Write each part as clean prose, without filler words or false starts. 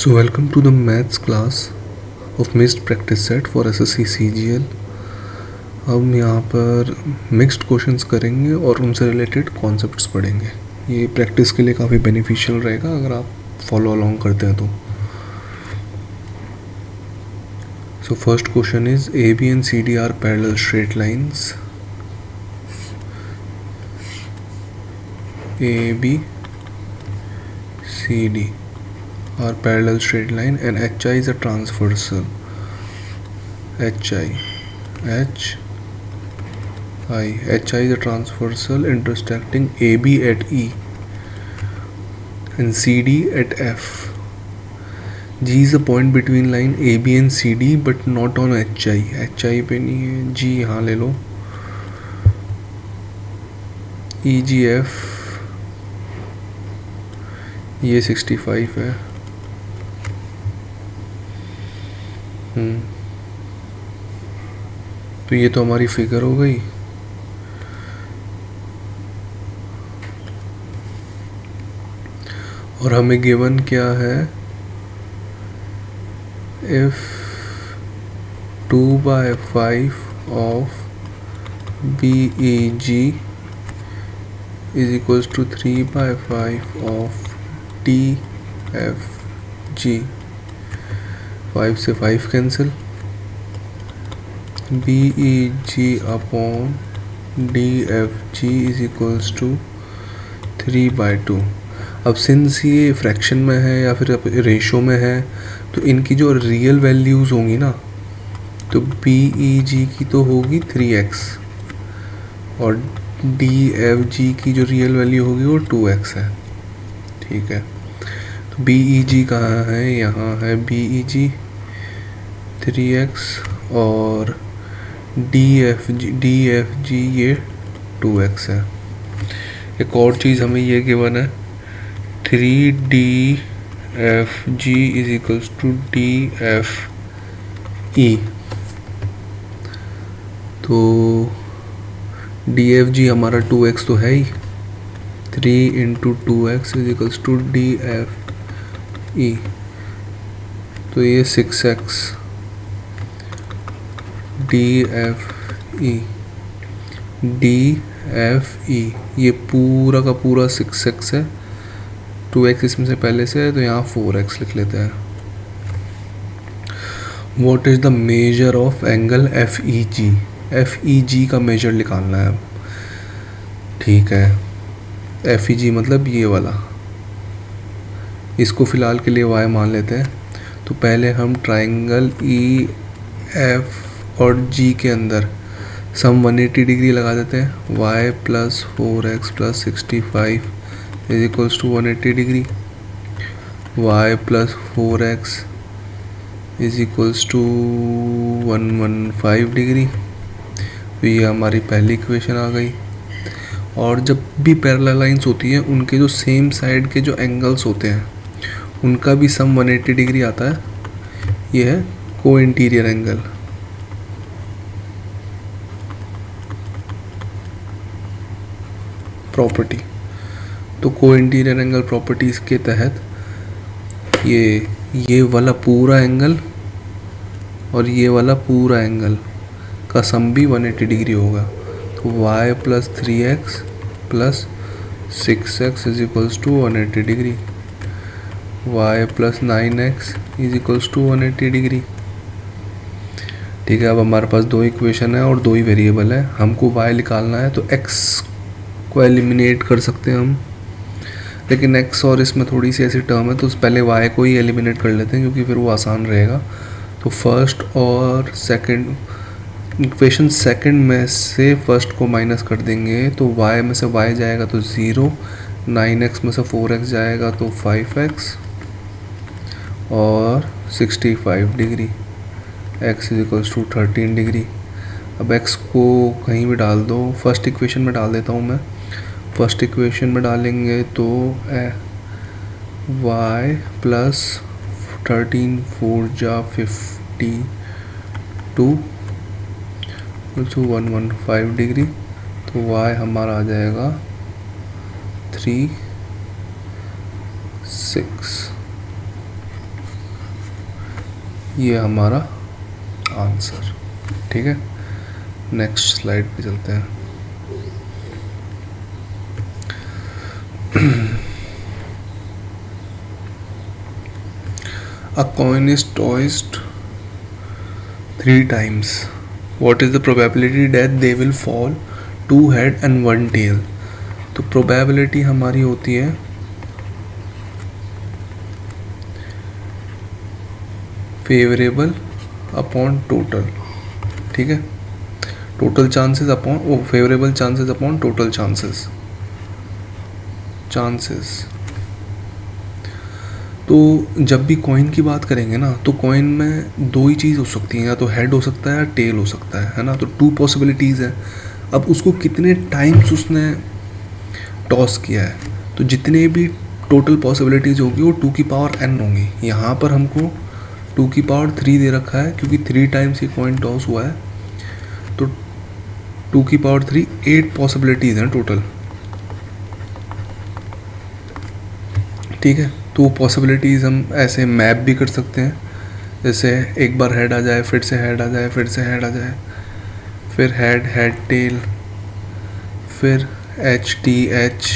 So welcome to the maths class of mixed practice set for SSC CGL। हम यहाँ पर mixed questions करेंगे और उनसे रिलेटेड कॉन्सेप्ट्स पढ़ेंगे। ये प्रैक्टिस के लिए काफ़ी बेनिफिशियल रहेगा अगर आप फॉलो अलोंग करते हैं तो। So first question is AB and CD are parallel straight lines। AB, CD are parallel straight line and HI is a transversal। HI is a transversal intersecting AB at E and CD at F। G is a point between line AB and CD but not on HI। HI पे नहीं है, G यहाँ ले लो। EGF ये 65 है। तो ये तो हमारी फिगर हो गई। और हमें गिवन क्या है, if 2/5 of BEG is equals to 3/5 of TFG। 5 से 5 cancel, BEG upon DFG is equals to 3/2। अब सिंस ये फ्रैक्शन में है या फिर रेशो में है तो इनकी जो रियल वैल्यूज़ होंगी ना, तो BEG की तो होगी 3x और DFG की जो रियल वैल्यू होगी वो 2x है। ठीक है, तो BEG कहाँ है, यहाँ है BEG 3x और DFG ये 2x है। एक और चीज़ हमें ये गिवन है, 3DFG is equals to DFE। तो DFG हमारा 2x तो है ही, 3 × 2x is equals to DFE। तो ये 6x DFE ये पूरा का पूरा 6x है, 2x इसमें से पहले से है तो यहाँ 4x लिख लेते हैं। What is the measure of angle FEG? FEG का मेजर निकालना है। ठीक है, FEG मतलब ये वाला, इसको फ़िलहाल के लिए y मान लेते हैं। तो पहले हम ट्राइंगल EF और G के अंदर सम 180 डिग्री लगा देते हैं। y + 4x + 65 is equals to 180 degree, y + 4x is equals to 115 degree. तो ये हमारी पहली इक्वेशन आ गई। और जब भी पैरेलल लाइंस होती हैं उनके जो सेम साइड के जो एंगल्स होते हैं उनका भी सम 180 डिग्री आता है। ये है को इंटीरियर एंगल। प्रॉपर्टी, तो को इंटीरियर एंगल प्रॉपर्टीज़ के तहत ये वाला पूरा एंगल और ये वाला पूरा एंगल का सम भी 180 डिग्री होगा। तो y + 3x + 6x is equals to 180 degree, y + 9x is equals to 180 degree. ठीक है, अब हमारे पास दो इक्वेशन है और दो ही वेरिएबल है। हमको y निकालना है तो x को एलिमिनेट कर सकते हैं हम, लेकिन x और इसमें थोड़ी सी ऐसी टर्म है तो पहले y को ही एलिमिनेट कर लेते हैं क्योंकि फिर वो आसान रहेगा। तो फर्स्ट और सेकंड इक्वेशन सेकंड में से फर्स्ट को माइनस कर देंगे तो y में से y जाएगा तो 0, 9x में से 4x जाएगा तो 5x और 65 degree, x is equals to 13 degree. अब x को कहीं भी डाल दो, फर्स्ट इक्वेशन में डाल देता हूँ मैं। फर्स्ट इक्वेशन में डालेंगे तो y + 13 4 जा 52 115 डिग्री। तो y हमारा आ जाएगा 3 6। ये हमारा आंसर। ठीक है, नेक्स्ट स्लाइड पे चलते हैं। A coin is tossed 3 times. What is the probability that they will fall 2 head and 1 tail? तो प्रोबेबिलिटी हमारी होती है फेवरेबल अपॉन टोटल। ठीक है, total chances upon favourable chances upon total chances. तो जब भी कॉइन की बात करेंगे ना, तो कॉइन में दो ही चीज़ हो सकती हैं, या तो हेड हो सकता है या टेल हो सकता है ना। तो 2 पॉसिबिलिटीज़ हैं। अब उसको कितने टाइम्स उसने टॉस किया है, तो जितने भी टोटल पॉसिबिलिटीज़ होगी वो 2 की पावर n होंगी। यहाँ पर हमको 2 की पावर 3 दे रखा है, क्योंकि 3 टाइम्स ये कॉइन टॉस हुआ है, तो 2 की पावर 3 8 पॉसिबिलिटीज़ हैं टोटल। ठीक है, तो पॉसिबिलिटीज़ हम ऐसे मैप भी कर सकते हैं, जैसे एक बार हेड आ जाए, फिर से हेड आ जाए, फिर से हेड आ जाए, फिर हेड हेड टेल, फिर एच टी एच,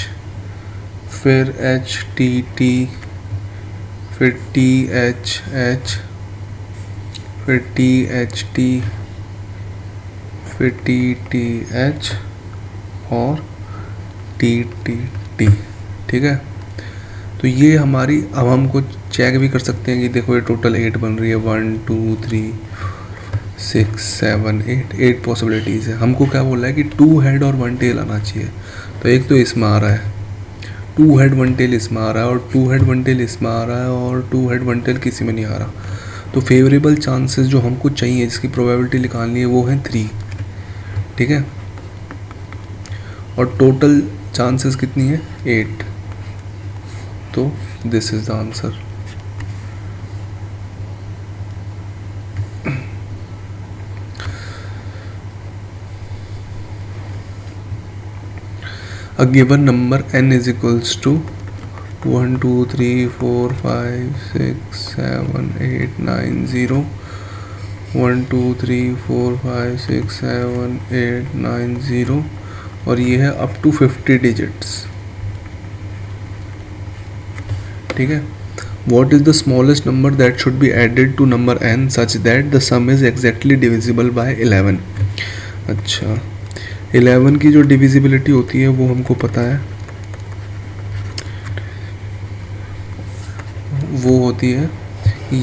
फिर एच टी टी, फिर टी एच एच, फिर टी एच टी, फिर टी टी एच और टी टी टी। ठीक है, तो ये हमारी, अब हमको चेक भी कर सकते हैं कि देखो ये टोटल 8 बन रही है। 1 2 3 6 7 8 पॉसिबिलिटीज़ है। हमको क्या बोला है कि 2 हेड और 1 टेल आना चाहिए। तो एक तो इसमें आ रहा है, 2 हेड 1 टेल इसमें आ रहा है, और 2 हेड 1 टेल इसमें आ रहा है, और 2 हेड 1 टेल किसी में नहीं आ रहा। तो फेवरेबल चांसेस जो हमको चाहिए, जिसकी प्रोबेबिलिटी निकालनी है, वो है 3। ठीक है, और टोटल चांसेस कितनी है? 8। तो this is the answer. A given number n is equals to 1 2 3 4 5 6 7 8 9 0, 1 2 3 4 5 6 7 8 9 0, और ये है अप टू 50 डिजिट्स। ठीक है, what is the smallest number that should be added to number n such that the sum is exactly divisible by 11? अच्छा, 11 की जो divisibility होती है वो हमको पता है, वो होती है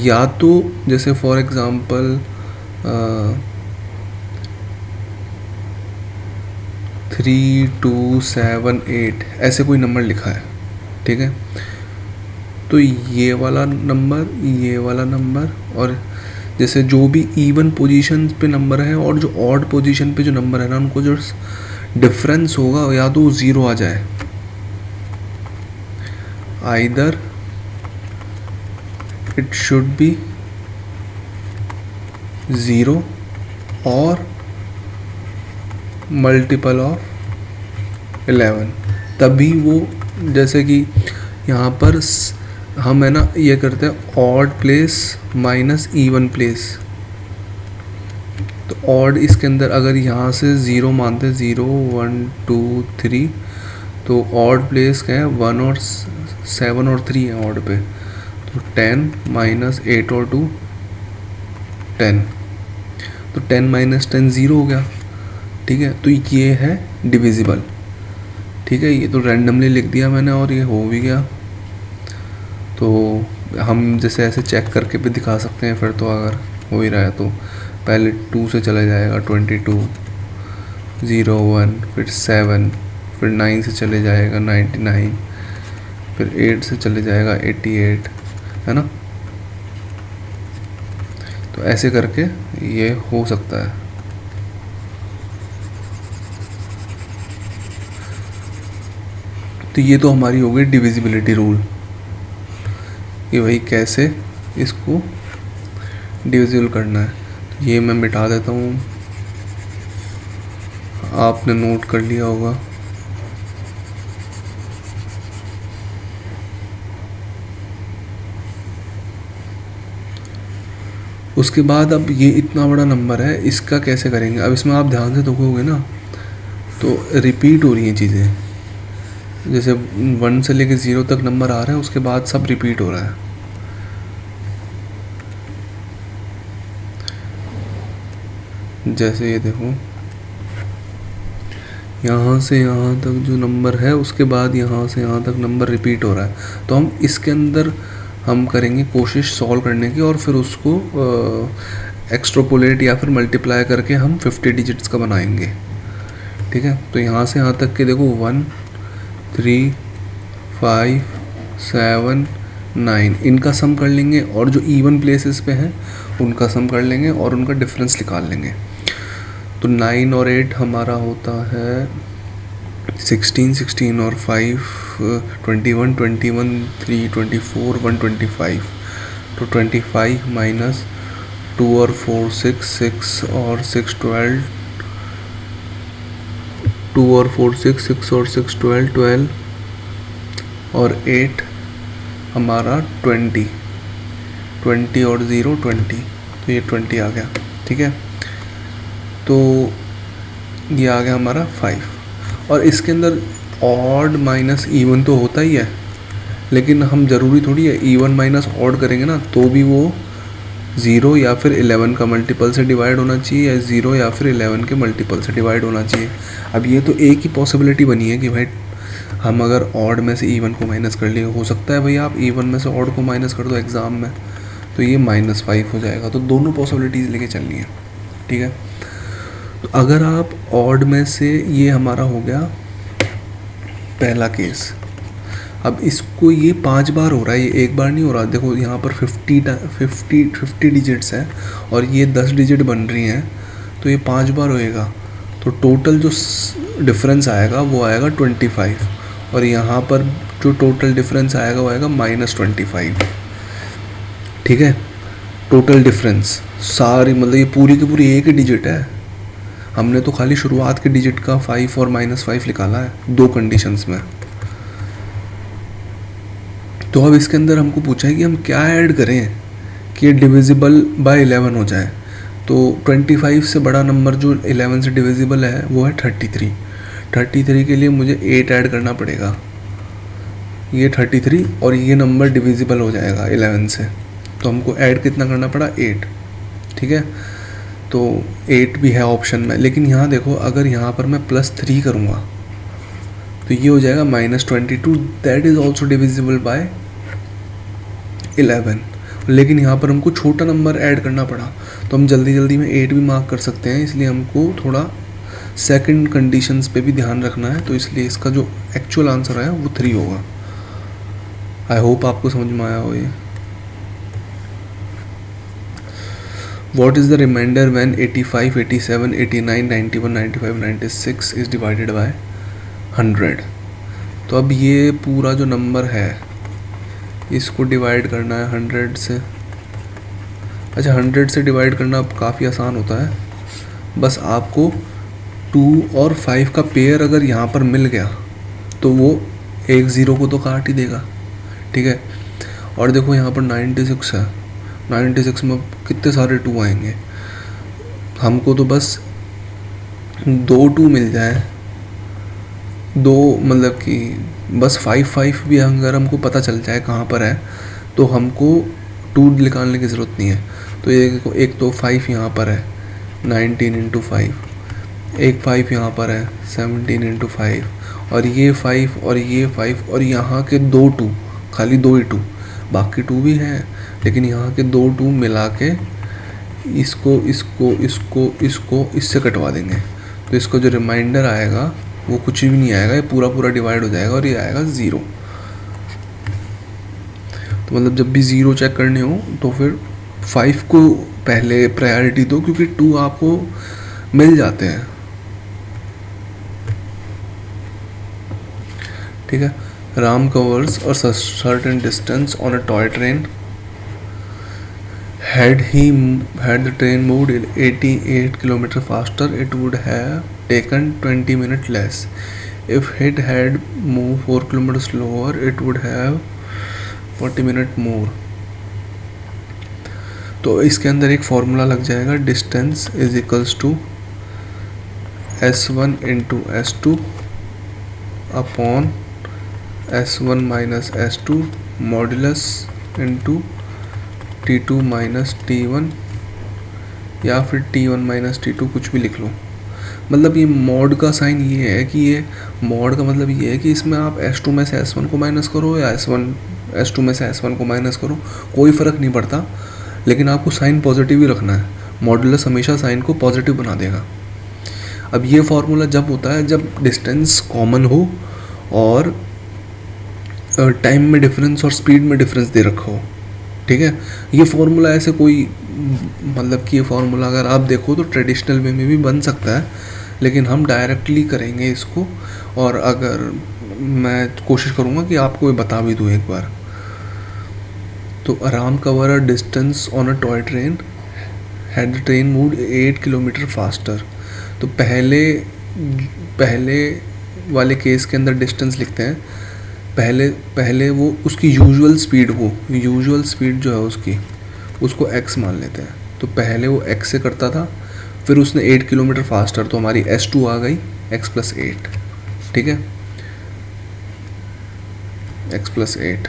या तो जैसे फॉर एग्ज़ाम्पल 3 2 7 8 ऐसे कोई नंबर लिखा है। ठीक है, तो ये वाला नंबर, ये वाला नंबर, और जैसे जो भी इवन पोजीशन पे नंबर है और जो ऑड पोजीशन पे जो नंबर है ना, उनको जो डिफरेंस होगा या तो 0 आ जाए, आइदर इट शुड बी 0 और मल्टीपल ऑफ 11, तभी वो, जैसे कि यहाँ पर हम है ना ये करते हैं odd place minus even place. तो ऑड इसके अंदर अगर यहाँ से 0 मानते हैं, 0 1 2 3, तो ऑड प्लेस क्या है? 1 और 7 और 3 है ऑड पे, तो 10 माइनस 8 और 2 10, तो 10 माइनस 10 0 हो गया। ठीक है, तो ये है डिविजिबल। ठीक है, ये तो रैंडमली लिख दिया मैंने और ये हो भी गया। तो हम जैसे ऐसे चेक करके भी दिखा सकते हैं फिर, तो अगर हो ही रहा है तो पहले 2 से चला जाएगा 22 0 1, फिर 7, फिर 9 से चले जाएगा 99, फिर 8 से चले जाएगा 88, है ना। तो ऐसे करके ये हो सकता है। तो ये तो हमारी हो गई डिविजिबिलिटी रूल, कि भाई कैसे इसको डिविजिबल करना है। तो ये मैं मिटा देता हूँ, आपने नोट कर लिया होगा। उसके बाद अब ये इतना बड़ा नंबर है, इसका कैसे करेंगे। अब इसमें आप ध्यान से देखोगे ना तो रिपीट हो रही हैं चीज़ें, जैसे 1 से लेके 0 तक नंबर आ रहे हैं, उसके बाद सब रिपीट हो रहा है। जैसे ये देखो, यहाँ से यहाँ तक जो नंबर है, उसके बाद यहाँ से यहाँ तक नंबर रिपीट हो रहा है। तो हम इसके अंदर हम करेंगे कोशिश सॉल्व करने की, और फिर उसको एक्स्ट्रापोलेट या फिर मल्टीप्लाई करके हम 50 डिजिट्स का बनाएंगे। ठीक है, तो यहाँ से यहाँ तक के देखो 1 3 5 7 9, इनका सम कर लेंगे, और जो इवन प्लेसेस पे हैं उनका सम कर लेंगे और उनका डिफरेंस निकाल लेंगे। तो 9 और 8 हमारा होता है 16, 16 और 5 21, 21 3 24 125। तो 25 माइनस 2 और 4 6, 6 और 6 12, 2 और 4 6, 6 और 6 12, 12 और 8 हमारा 20, 20 और 0 20, तो ये 20 आ गया। ठीक है, तो ये आ गया हमारा 5। और इसके अंदर ऑड माइनस इवन तो होता ही है, लेकिन हम ज़रूरी थोड़ी है इवन माइनस ऑड करेंगे ना तो भी वो 0 या फिर 11 का मल्टीपल से डिवाइड होना चाहिए, या 0 या फिर 11 के मल्टीपल से डिवाइड होना चाहिए। अब ये तो एक ही पॉसिबिलिटी बनी है कि भाई हम अगर ऑड में से इवन को माइनस कर लिए, हो सकता है भाई आप इवन में से ऑड को माइनस कर दो एग्ज़ाम में, तो ये -5 हो जाएगा। तो दोनों पॉसिबिलिटीज़ लेके चलनी है। ठीक है, तो अगर आप ऑड में से, ये हमारा हो गया पहला केस। अब इसको ये 5 बार हो रहा है, ये एक बार नहीं हो रहा। देखो यहाँ पर 50 डिजिट्स हैं और ये 10 डिजिट बन रही हैं, तो ये 5 बार होएगा। तो टोटल जो डिफरेंस आएगा वो आएगा 25, और यहाँ पर जो टोटल डिफरेंस आएगा वो आएगा -25। ठीक है, टोटल डिफरेंस सारी, मतलब ये पूरी की पूरी एक ही डिजिट है। हमने तो खाली शुरुआत के डिजिट का 5 और -5 निकाला है 2 कंडीशंस में। तो अब इसके अंदर हमको पूछा है कि हम क्या ऐड करें कि ये डिविजिबल बाय 11 हो जाए। तो 25 से बड़ा नंबर जो 11 से डिविजिबल है वो है 33। 33 के लिए मुझे 8 ऐड करना पड़ेगा, ये 33, और ये नंबर डिविजिबल हो जाएगा 11 से। तो हमको ऐड कितना करना पड़ा, 8। ठीक है, तो 8 भी है ऑप्शन में, लेकिन यहाँ देखो अगर यहाँ पर मैं +3 करूँगा तो ये हो जाएगा -22, that is also divisible by 11। लेकिन यहाँ पर हमको छोटा नंबर ऐड करना पड़ा, तो हम जल्दी जल्दी में 8 भी मार्क कर सकते हैं, इसलिए हमको थोड़ा सेकंड कंडीशंस पे भी ध्यान रखना है। तो इसलिए इसका जो एक्चुअल आंसर है वो 3 होगा। आई होप आपको समझ में आया हो ये। What is the remainder when 85, 87, 89, 91, 95, 96 is divided by 100? तो अब ये पूरा जो नंबर है इसको डिवाइड करना है 100 से। अच्छा, 100 से डिवाइड करना अब काफ़ी आसान होता है, बस आपको 2 और 5 का पेयर अगर यहाँ पर मिल गया तो वो एक 0 को तो काट ही देगा। ठीक है, और देखो यहाँ पर 96 है, 96 में कितने सारे 2 आएंगे, हमको तो बस 2 2 मिल जाए, 2 मतलब कि बस 5 भी अगर हमको पता चल जाए कहाँ पर है तो हमको 2 निकालने की ज़रूरत नहीं है। तो एक तो 5 यहाँ पर है 19 × 5, एक 5 यहाँ पर है 17 × 5, और ये 5 और ये 5, और यहाँ के 2 2, खाली 2 ही 2, बाकी 2 भी हैं, लेकिन यहाँ के 2 2 मिला के इसको इसको इसको इसको इससे कटवा देंगे। तो इसको जो रिमाइंडर आएगा वो कुछ भी नहीं आएगा, ये पूरा पूरा डिवाइड हो जाएगा और ये आएगा 0। तो मतलब जब भी 0 चेक करने हो तो फिर 5 को पहले प्रायोरिटी दो, क्योंकि 2 आपको मिल जाते हैं। ठीक है, Ram covers a certain distance on a toy train. Had the train moved 88 km faster, it would have taken 20 minutes less. If it had moved 4 km slower, it would have 40 minutes more. तो इसके अंदर एक formula लग जाएगा, distance is equals to S1 into S2 upon S1 minus S2 modulus into T2 minus T1, या फिर T1 minus T2, कुछ भी लिख लो। मतलब ये मॉड का साइन ये है कि ये मॉड का मतलब ये है कि इसमें आप S2 में से S1 को माइनस करो या S2 में से S1 को माइनस करो, कोई फ़र्क नहीं पड़ता, लेकिन आपको साइन पॉजिटिव ही रखना है। मॉडुलस हमेशा साइन को पॉजिटिव बना देगा। अब ये फॉर्मूला जब होता है जब डिस्टेंस कॉमन हो और टाइम में डिफरेंस और स्पीड में डिफरेंस दे रखा हो, ठीक है। ये फॉर्मूला ऐसे कोई मतलब कि ये फॉर्मूला अगर आप देखो तो ट्रेडिशनल वे में भी बन सकता है, लेकिन हम डायरेक्टली करेंगे इसको, और अगर मैं कोशिश करूँगा कि आपको ये बता भी दूँ एक बार। तो आराम cover a distance on a toy train, had the train moved 8 kilometre faster. तो पहले वाले केस के अंदर डिस्टेंस लिखते हैं, पहले वो उसकी यूजुअल स्पीड जो है उसको x मान लेते हैं। तो पहले वो x से करता था, फिर उसने 8 किलोमीटर फास्टर, तो हमारी S2 आ गई x प्लस 8, ठीक है, x प्लस 8।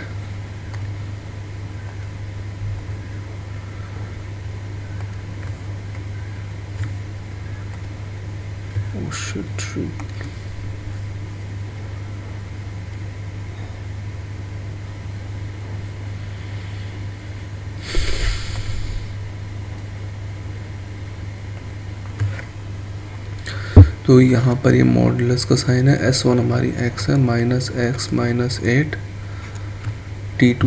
तो यहाँ पर ये मॉडुलस का साइन है, S1 हमारी x है, minus x minus 8 T2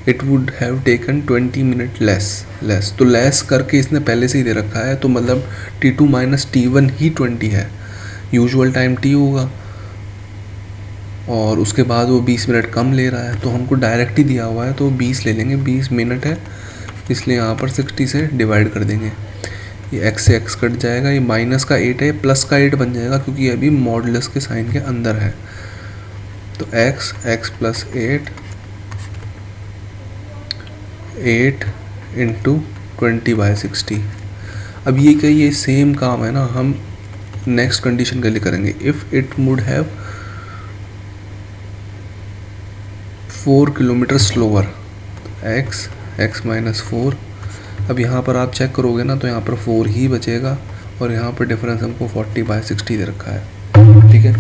it would have taken 20 minute less. तो लेस करके इसने पहले से ही दे रखा है, तो मतलब T2 माइनस T1 ही 20 है, यूजुअल टाइम T होगा, और उसके बाद वो 20 मिनट कम ले रहा है, तो हमको डायरेक्ट ही दिया हुआ है तो 20 ले लेंगे, 20 मिनट है, इसलिए यहाँ पर 60 से डिवाइड कर देंगे। ये x से x कट जाएगा, ये माइनस का 8 है, प्लस का 8 बन जाएगा क्योंकि ये अभी मॉडुलस के साइन के अंदर है। तो x प्लस 8 इंटू 20/60। अब ये क्या, ये सेम काम है ना, हम नेक्स्ट कंडीशन के लिए करेंगे। If it would have 4 kilometre slower, x minus 4। अब यहाँ पर आप चेक करोगे ना तो यहाँ पर 4 ही बचेगा, और यहाँ पर डिफरेंस हमको 40/60 दे रखा है, ठीक है।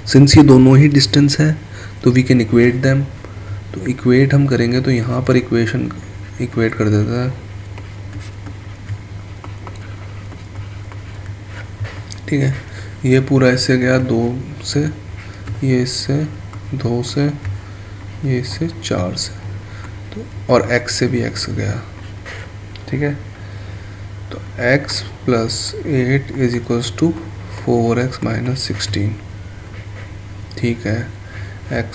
सिंस ये दोनों ही डिस्टेंस है तो वी कैन इक्वेट देम। तो इक्वेट हम करेंगे तो यहाँ पर इक्वेट कर देता है, ठीक है। ये पूरा इससे गया 2 से, ये इससे 2 से, ये इससे 4 से, तो और x से भी x गया, ठीक है। तो x plus 8 is equals to 4x minus 16, ठीक है। x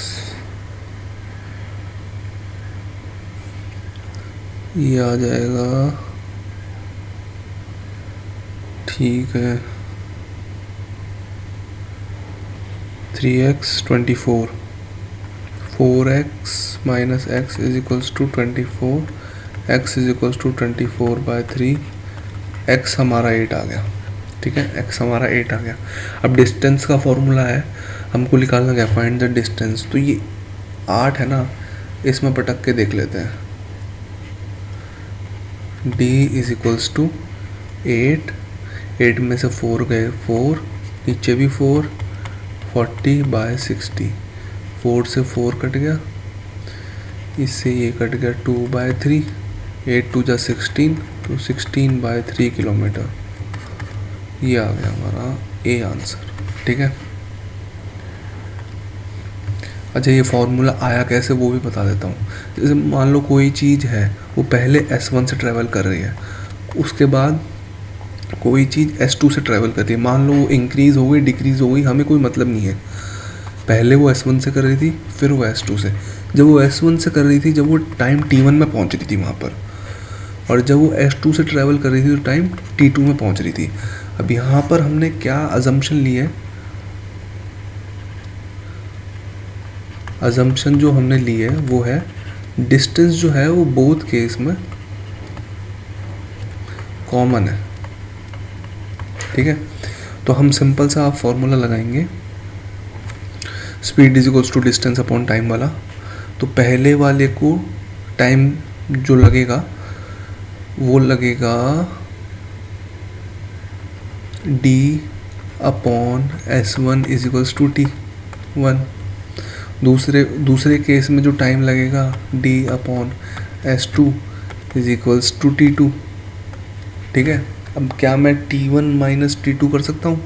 ये आ जाएगा, ठीक है, 3x 24, 4x minus x is equals to 24, x is equals to 24/3, x हमारा 8 आ गया, ठीक है, x हमारा 8 आ गया। अब डिस्टेंस का फॉर्मूला है, हमको निकालना क्या, फाइंड द डिस्टेंस। तो ये 8 है ना, इसमें पटक के देख लेते हैं। d इज इक्वल्स टू 8 में से 4 गए 4, नीचे भी 4, 40/60, 4 से 4 कट गया, इससे ये कट गया 2/3, 8 2 जा 16, तो 16/3 किलोमीटर, ये आ गया हमारा ए आंसर, ठीक है। अच्छा, ये फॉर्मूला आया कैसे वो भी बता देता हूँ। जैसे मान लो कोई चीज़ है वो पहले S1 से ट्रैवल कर रही है, उसके बाद कोई चीज़ S2 से ट्रैवल करती है, मान लो वो इंक्रीज़ हो गई डिक्रीज़ हो गई, हमें कोई मतलब नहीं है। पहले वो S1 से कर रही थी, फिर वो S2 से। जब वो S1 से कर रही थी, जब वो टाइम T1 में पहुँच रही थी वहाँ पर, और जब वो S2 से ट्रैवल कर रही थी तो टाइम T2 में पहुँच रही थी। अब यहाँ पर हमने क्या अजम्पशन ली है, अजम्पशन जो हमने ली है वो है डिस्टेंस जो है वो बोथ केस में कॉमन है, ठीक है। तो हम सिंपल सा आप फॉर्मूला लगाएंगे, speed is equals to distance upon time वाला। तो पहले वाले को टाइम जो लगेगा वो लगेगा d upon s1 is equals to t1। दूसरे केस में जो टाइम लगेगा d upon s2 is equals to t2, ठीक है। अब क्या मैं t1 माइनस t2 कर सकता हूँ?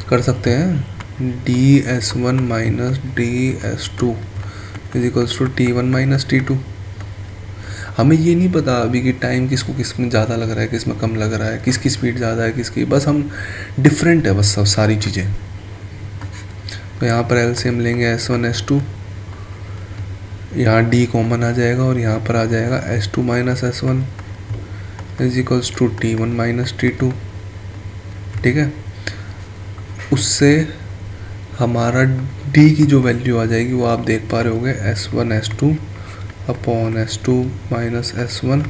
कर सकते हैं। ds1 minus ds2 is equals to t1 minus t2। हमें ये नहीं पता अभी कि टाइम किसको किस में ज़्यादा लग रहा है, किस में कम लग रहा है, किसकी स्पीड ज़्यादा है किसकी, बस हम डिफरेंट है बस सब सारी चीज़ें। तो यहाँ पर एलसीएम लेंगे s1 s2, यहाँ d कॉमन आ जाएगा और यहाँ पर आ जाएगा s2 minus s1 is equals to t1 minus t2, ठीक है। उससे हमारा d की जो वैल्यू आ जाएगी वो आप देख पा रहे होंगे s1 s2 upon s2 minus s1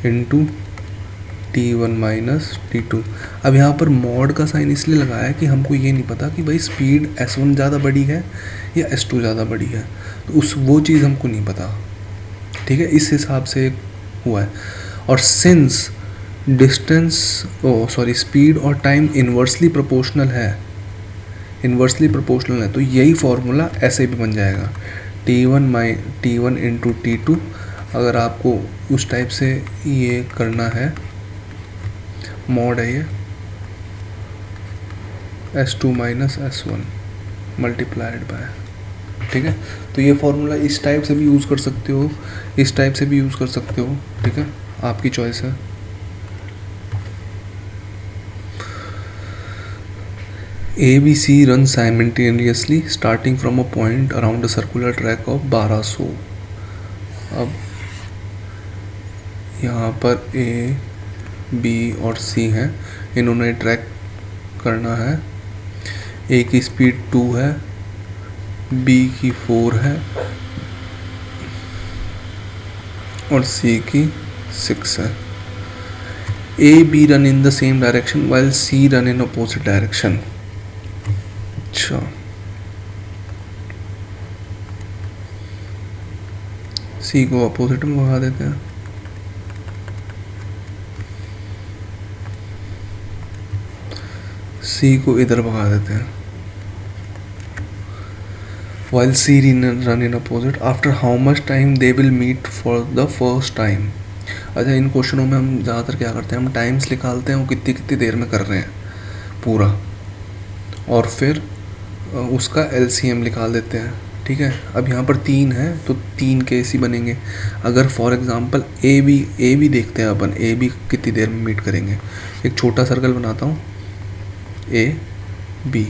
into t1 minus t2। अब यहाँ पर मॉड का साइन इसलिए लगाया है कि हमको ये नहीं पता कि भाई स्पीड s1 ज़्यादा बड़ी है या s2 ज़्यादा बड़ी है, तो वो चीज़ हमको नहीं पता, ठीक है। इस हिसाब से हुआ है। और सिंस स्पीड और टाइम इन्वर्सली प्रोपोर्शनल है, तो यही फॉर्मूला ऐसे भी बन जाएगा t1 इंटू t2। अगर आपको उस टाइप से ये करना है, मॉड है ये s2 minus s1 multiplied by, ठीक है। तो ये फॉर्मूला इस टाइप से भी यूज़ कर सकते हो, इस टाइप से भी यूज़ कर सकते हो, ठीक है, आपकी चॉइस है। ABC runs simultaneously starting from a point around a circular track of 1200। अब यहाँ पर A, B और C हैं, इन्होंने ट्रैक करना है। A की स्पीड 2 है, B की 4 है और C की 6 है। A, B run in the same direction while C run in opposite direction। अच्छा, सी को अपोजिट में भगा देते हैं। सी को इधर भगा देते हैं। while C run in opposite after how much time they will meet for the first time। अच्छा, इन क्वेश्चनों में हम ज़्यादातर क्या करते हैं, हम टाइम्स निकालते हैं वो कितनी देर में कर रहे हैं पूरा, और फिर उसका LCM निकाल देते हैं, ठीक है। अब यहाँ पर 3 है तो 3 केस ही बनेंगे। अगर फॉर एग्जांपल ए बी देखते हैं अपन, ए बी कितनी देर में मीट करेंगे। एक छोटा सर्कल बनाता हूँ ए बी।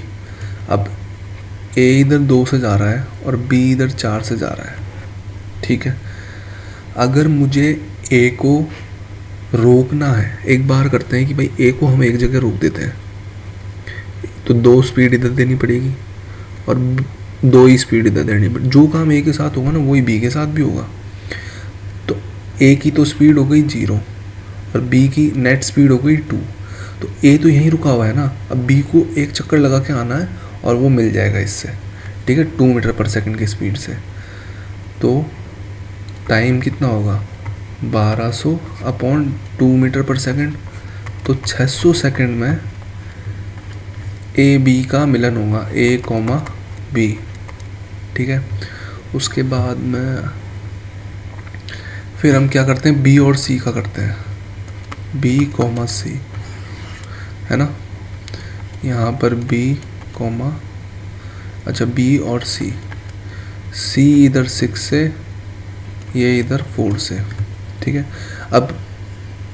अब ए इधर 2 से जा रहा है और बी इधर 4 से जा रहा है, ठीक है। अगर मुझे ए को रोकना है, एक बार करते हैं कि भाई ए को हम एक जगह रोक देते हैं, तो 2 स्पीड इधर देनी पड़ेगी और 2 ही स्पीड इधर देनी पड़ेगी। जो काम ए के साथ होगा ना वही बी के साथ भी होगा। तो ए की तो स्पीड हो गई 0 और बी की नेट स्पीड हो गई 2। तो ए तो यहीं रुका हुआ है ना, अब बी को एक चक्कर लगा के आना है और वो मिल जाएगा इससे, ठीक है, 2 मीटर पर सेकंड की स्पीड से। तो टाइम कितना होगा 1200 अपॉन 2 मीटर पर सेकंड, तो 600 सेकंड में ए बी का मिलन होगा, ए कॉमा बी, ठीक है। उसके बाद में फिर हम क्या करते हैं, बी और सी का करते हैं, बी कॉमा सी, है ना। यहाँ पर बी कॉमा, अच्छा बी और सी, सी इधर 6 से, ये इधर 4 से, ठीक है। अब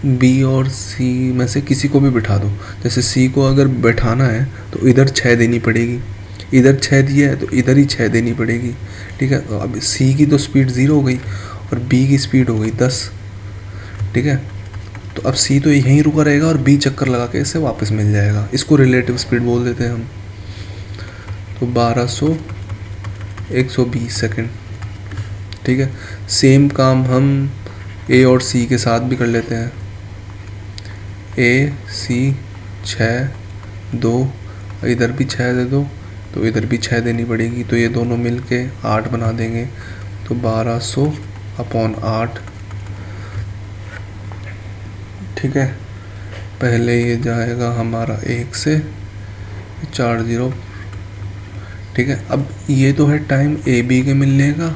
बी और सी में से किसी को भी बिठा दो। जैसे सी को अगर बैठाना है तो इधर 6 देनी पड़ेगी, इधर 6 दिया है तो इधर ही 6 देनी पड़ेगी, ठीक है। तो अब सी की तो स्पीड 0 हो गई और बी की स्पीड हो गई 10, ठीक है। तो अब सी तो यहीं रुका रहेगा और बी चक्कर लगा के इससे वापस मिल जाएगा। इसको रिलेटिव स्पीड बोल देते हैं हम। तो 1200 120 सेकंड, ठीक है। सेम काम हम ए और सी के साथ भी कर लेते हैं। ए सी 6, 2, इधर भी 6 दे दो तो इधर भी 6 देनी पड़ेगी, तो ये दोनों मिल के 8 बना देंगे, तो 1200/8। ठीक है, पहले ये जाएगा हमारा 1 से 40। ठीक है, अब ये तो है टाइम ए बी के मिलने का,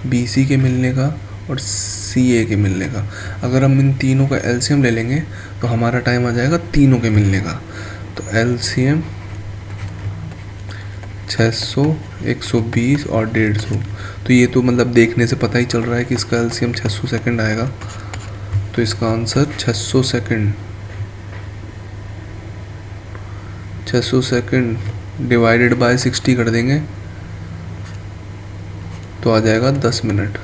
बी सी के मिलने का और सी ए के मिलने का। अगर हम इन तीनों का एलसीएम ले लेंगे तो हमारा टाइम आ जाएगा तीनों के मिलने का। तो एलसीएम 600, 120 और 150। तो ये तो मतलब देखने से पता ही चल रहा है कि इसका एलसीएम 600 सेकंड आएगा। तो इसका answer 600 second, 600 second divided by 60 कर देंगे तो आ जाएगा 10 मिनट।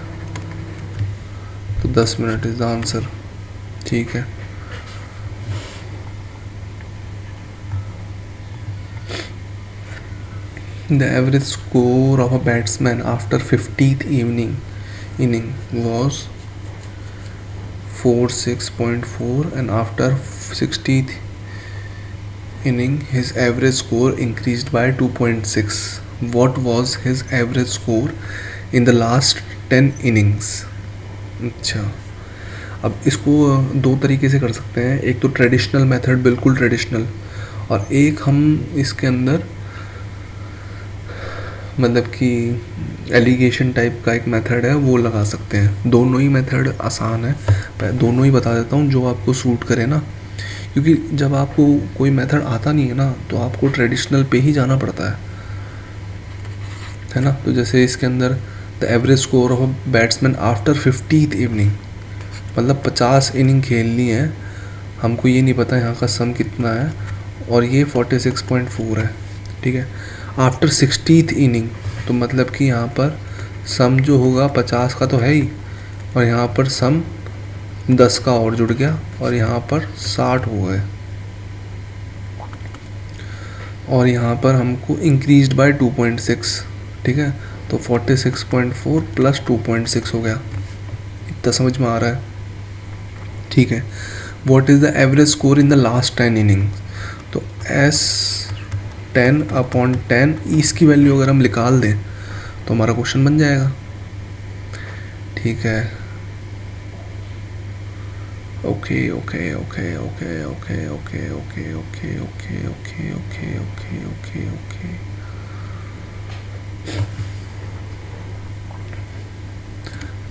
तो 10 मिनट इज द आंसर। ठीक है, the average score of a batsman after 50th inning was 46.4 and after 60th inning his average score increased by 2.6. What was his average score in the last 10 innings? अच्छा, अब इसको दो तरीके से कर सकते हैं। एक तो ट्रेडिशनल मेथड, बिल्कुल ट्रेडिशनल, और एक हम इसके अंदर मतलब कि एलिगेशन टाइप का एक मेथड है वो लगा सकते हैं। दोनों ही मेथड आसान है, दोनों ही बता देता हूँ जो आपको सूट करे ना, क्योंकि जब आपको कोई मेथड आता नहीं है ना तो आपको ट्रेडिशनल पे ही जाना पड़ता है ना। तो जैसे इसके अंदर the average score of a batsman after 50th inning, मतलब 50 इनिंग खेलनी है, हमको ये नहीं पता यहाँ का सम कितना है, और ये 46.4 है। ठीक है, आफ्टर 60th इनिंग तो मतलब कि यहाँ पर सम जो होगा 50 का तो है ही, और यहाँ पर सम 10 का और जुड़ गया और यहाँ पर 60 हो गए, और यहाँ पर हमको इंक्रीज्ड बाय 2.6। ठीक है, तो 46.4 प्लस 2.6 हो गया। इतना समझ में आ रहा है? ठीक है, what is the average score in the last 10 inning? तो S10/10 इसकी वैल्यू अगर हम निकाल दें तो हमारा क्वेश्चन बन जाएगा। ठीक है, okay okay okay okay okay okay okay okay okay okay okay okay okay okay.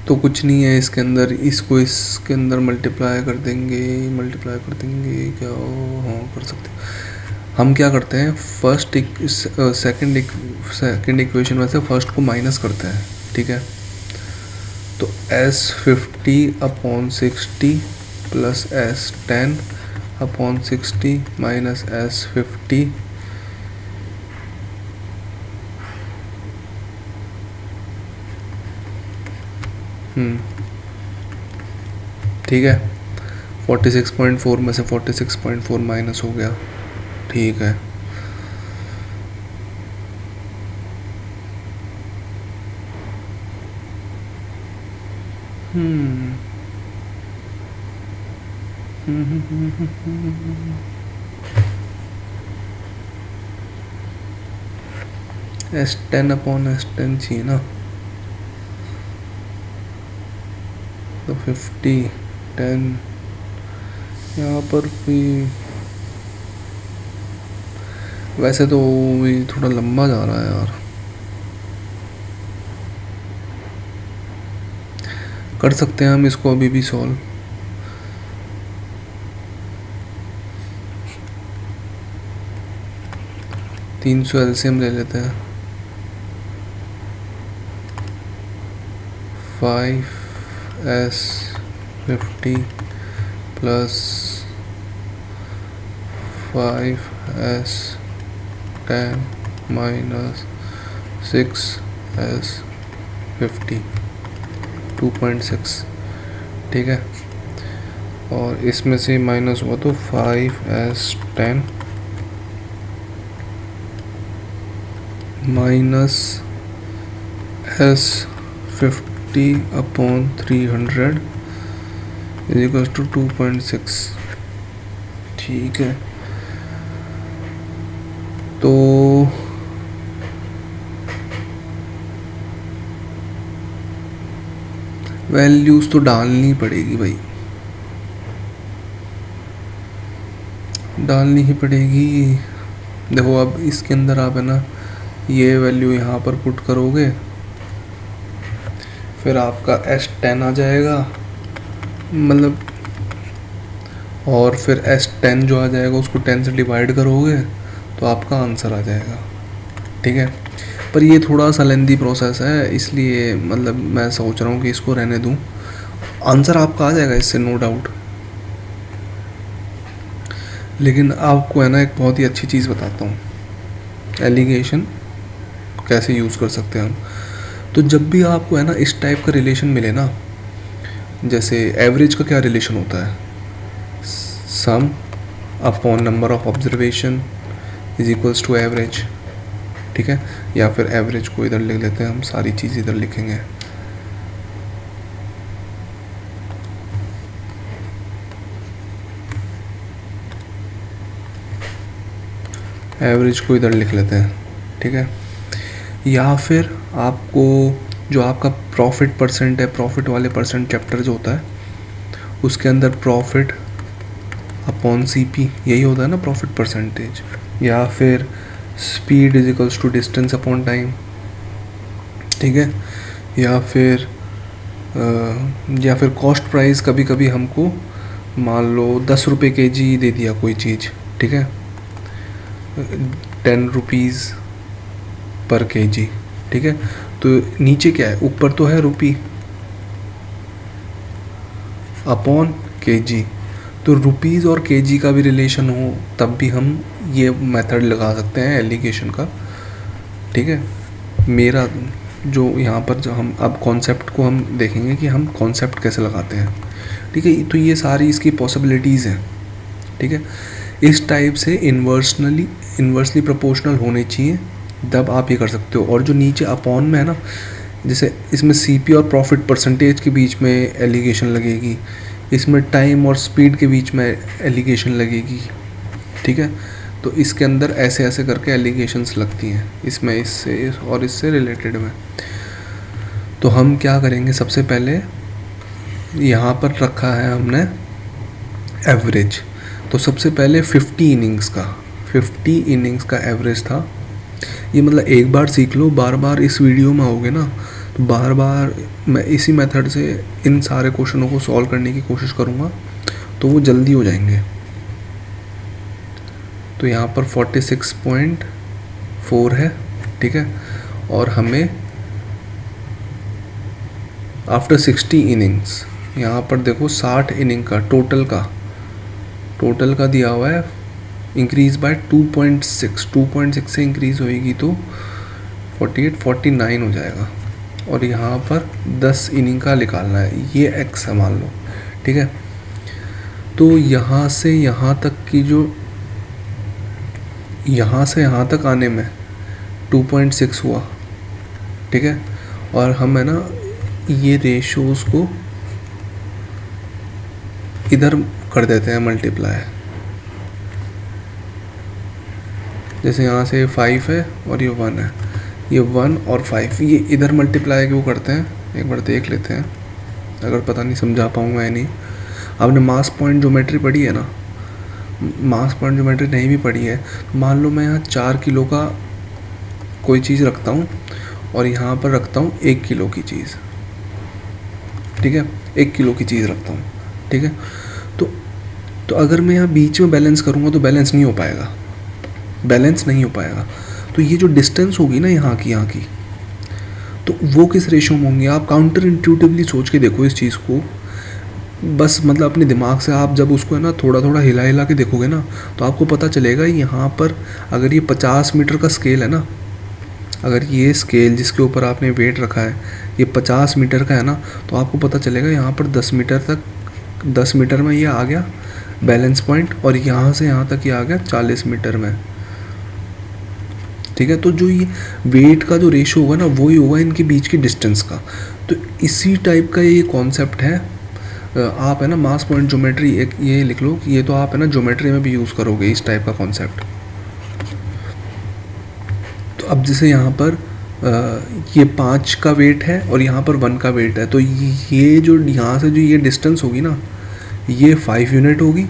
तो कुछ नहीं है इसके अंदर, इसको इसके अंदर मल्टीप्लाई कर देंगे क्या? हाँ कर सकते हैं। हम क्या करते हैं, सेकंड इक्वेशन में से फर्स्ट को माइनस करते हैं। ठीक है, तो S50/60 plus S10/60 minus S50 ठीक है, 46.4 में से 46.4 माइनस हो गया। ठीक है, S10/S10 चाहिए ना, तो 50, 10 यहाँ पर भी वैसे तो भी थोड़ा लंबा जा रहा है यार। कर सकते हैं हम इसको अभी भी सॉल्व। तीन सौ एलसीएम ले लेते हैं। 5S50 plus 5S10 minus 6S50 2.6। ठीक है, और इसमें से माइनस हुआ तो 5S10 minus S50/300 is equal to 2.6। ठीक है, तो वैल्यूज़ तो डालनी पड़ेगी भाई, डालनी ही पड़ेगी। देखो अब इसके अंदर आप है ना ये वैल्यू यहाँ पर पुट करोगे, फिर आपका S10 आ जाएगा, मतलब, और फिर S10 जो आ जाएगा उसको 10 से डिवाइड करोगे तो आपका आंसर आ जाएगा। ठीक है, पर ये थोड़ा सा लेंदी प्रोसेस है, इसलिए मतलब मैं सोच रहा हूँ कि इसको रहने दूँ। आंसर आपका आ जाएगा इससे, नो डाउट। लेकिन आपको है ना एक बहुत ही अच्छी चीज़ बताता हूँ, एलिगेशन कैसे यूज़ कर सकते हैं हम। तो जब भी आपको है ना इस टाइप का रिलेशन मिले ना, जैसे एवरेज का क्या रिलेशन होता है, sum upon number of observation is equals to average. ठीक है, या फिर एवरेज को इधर लिख लेते हैं हम, सारी चीज़ इधर लिखेंगे। एवरेज को इधर लिख लेते हैं। ठीक है, या फिर आपको जो आपका प्रॉफिट परसेंट है, प्रॉफिट वाले परसेंट चैप्टर जो होता है उसके अंदर प्रॉफिट अपॉन CP यही होता है ना, प्रॉफिट परसेंटेज। या फिर speed is equals to distance upon time. ठीक है, या फिर कॉस्ट प्राइस, कभी कभी हमको मान लो 10 रुपये kg दे दिया कोई चीज़। ठीक है, 10 रुपीज़ पर kg। ठीक है, तो नीचे क्या है, ऊपर तो है रुपी अपॉन kg, तो रुपीज़ और kg का भी रिलेशन हो तब भी हम ये मेथड लगा सकते हैं एलिगेशन का। ठीक है, मेरा जो यहाँ पर जो हम अब कॉन्सेप्ट को हम देखेंगे कि हम कॉन्सेप्ट कैसे लगाते हैं। ठीक है, तो ये सारी इसकी पॉसिबिलिटीज़ हैं। ठीक है, इस टाइप से इन्वर्सली प्रोपोर्शनल होने चाहिए, तब आप ये कर सकते हो। और जो नीचे अपॉन में है ना, जैसे इसमें CP और प्रॉफिट परसेंटेज के बीच में एलिगेशन लगेगी, इसमें टाइम और स्पीड के बीच में एलिगेशन लगेगी। ठीक है, तो इसके अंदर ऐसे ऐसे करके एलिगेशंस लगती हैं, इसमें इससे और इससे रिलेटेड में। तो हम क्या करेंगे, सबसे पहले यहाँ पर रखा है हमने एवरेज, तो सबसे पहले 50 इनिंग्स का एवरेज था। ये मतलब एक बार सीख लो, बार बार इस वीडियो में आओगे ना तो बार बार मैं इसी मेथड से इन सारे क्वेश्चनों को सॉल्व करने की कोशिश करूँगा, तो वो जल्दी हो जाएंगे। तो यहाँ पर 46.4 है। ठीक है, और हमें आफ्टर 60 इनिंग्स, यहाँ पर देखो 60 इनिंग का टोटल का दिया हुआ है, इंक्रीज़ बाय 2.6 से इंक्रीज़ होएगी तो 49 हो जाएगा। और यहाँ पर 10 इनिंग का निकालना है, ये x है मान लो। ठीक है, तो यहाँ से यहाँ तक की जो यहाँ से यहाँ तक आने में 2.6 हुआ। ठीक है, और हम है ना ये रेशोज़ को इधर कर देते हैं मल्टीप्लाई, जैसे यहाँ से 5 है और ये 1 है, ये 1 और 5 ये इधर मल्टीप्लाई क्यों करते हैं, एक बार देख लेते हैं, अगर पता नहीं समझा पाऊँगा या नहीं। आपने मास पॉइंट ज्योमेट्री पढ़ी है ना, मास पॉइंट ज्योमेट्री नहीं भी पढ़ी है, मान लो मैं यहाँ 4 किलो का कोई चीज़ रखता हूँ और यहाँ पर रखता हूँ 1 किलो की चीज़। ठीक है, 1 किलो की चीज़ रखता हूँ। ठीक है, तो अगर मैं यहाँ बीच में बैलेंस करूँगा तो बैलेंस नहीं हो पाएगा। तो ये जो डिस्टेंस होगी ना यहाँ की तो वो किस रेशो में होंगी, आप काउंटर इंट्यूटिवली सोच के देखो इस चीज़ को। बस मतलब अपने दिमाग से आप जब उसको है ना थोड़ा थोड़ा हिला के देखोगे ना, तो आपको पता चलेगा यहाँ पर अगर ये 50 मीटर का स्केल है ना, अगर ये स्केल जिसके ऊपर आपने वेट रखा है ये 50 मीटर का है ना, तो आपको पता चलेगा यहाँ पर 10 मीटर में ये आ गया बैलेंस पॉइंट, और यहाँ से यहाँ तक ये आ गया 40 मीटर में। ठीक है, तो जो ये वेट का जो रेशो होगा ना वही होगा इनके बीच की डिस्टेंस का। तो इसी टाइप का ये कॉन्सेप्ट है आप है ना मास पॉइंट ज्योमेट्री एक ये लिख लो कि ये तो आप है ना ज्योमेट्री में भी यूज़ करोगे इस टाइप का कॉन्सेप्ट। तो अब जैसे यहाँ पर ये 5 का वेट है और यहाँ पर 1 का वेट है, तो ये जो यहाँ से जो ये डिस्टेंस होगी ना, ये 5 यूनिट होगी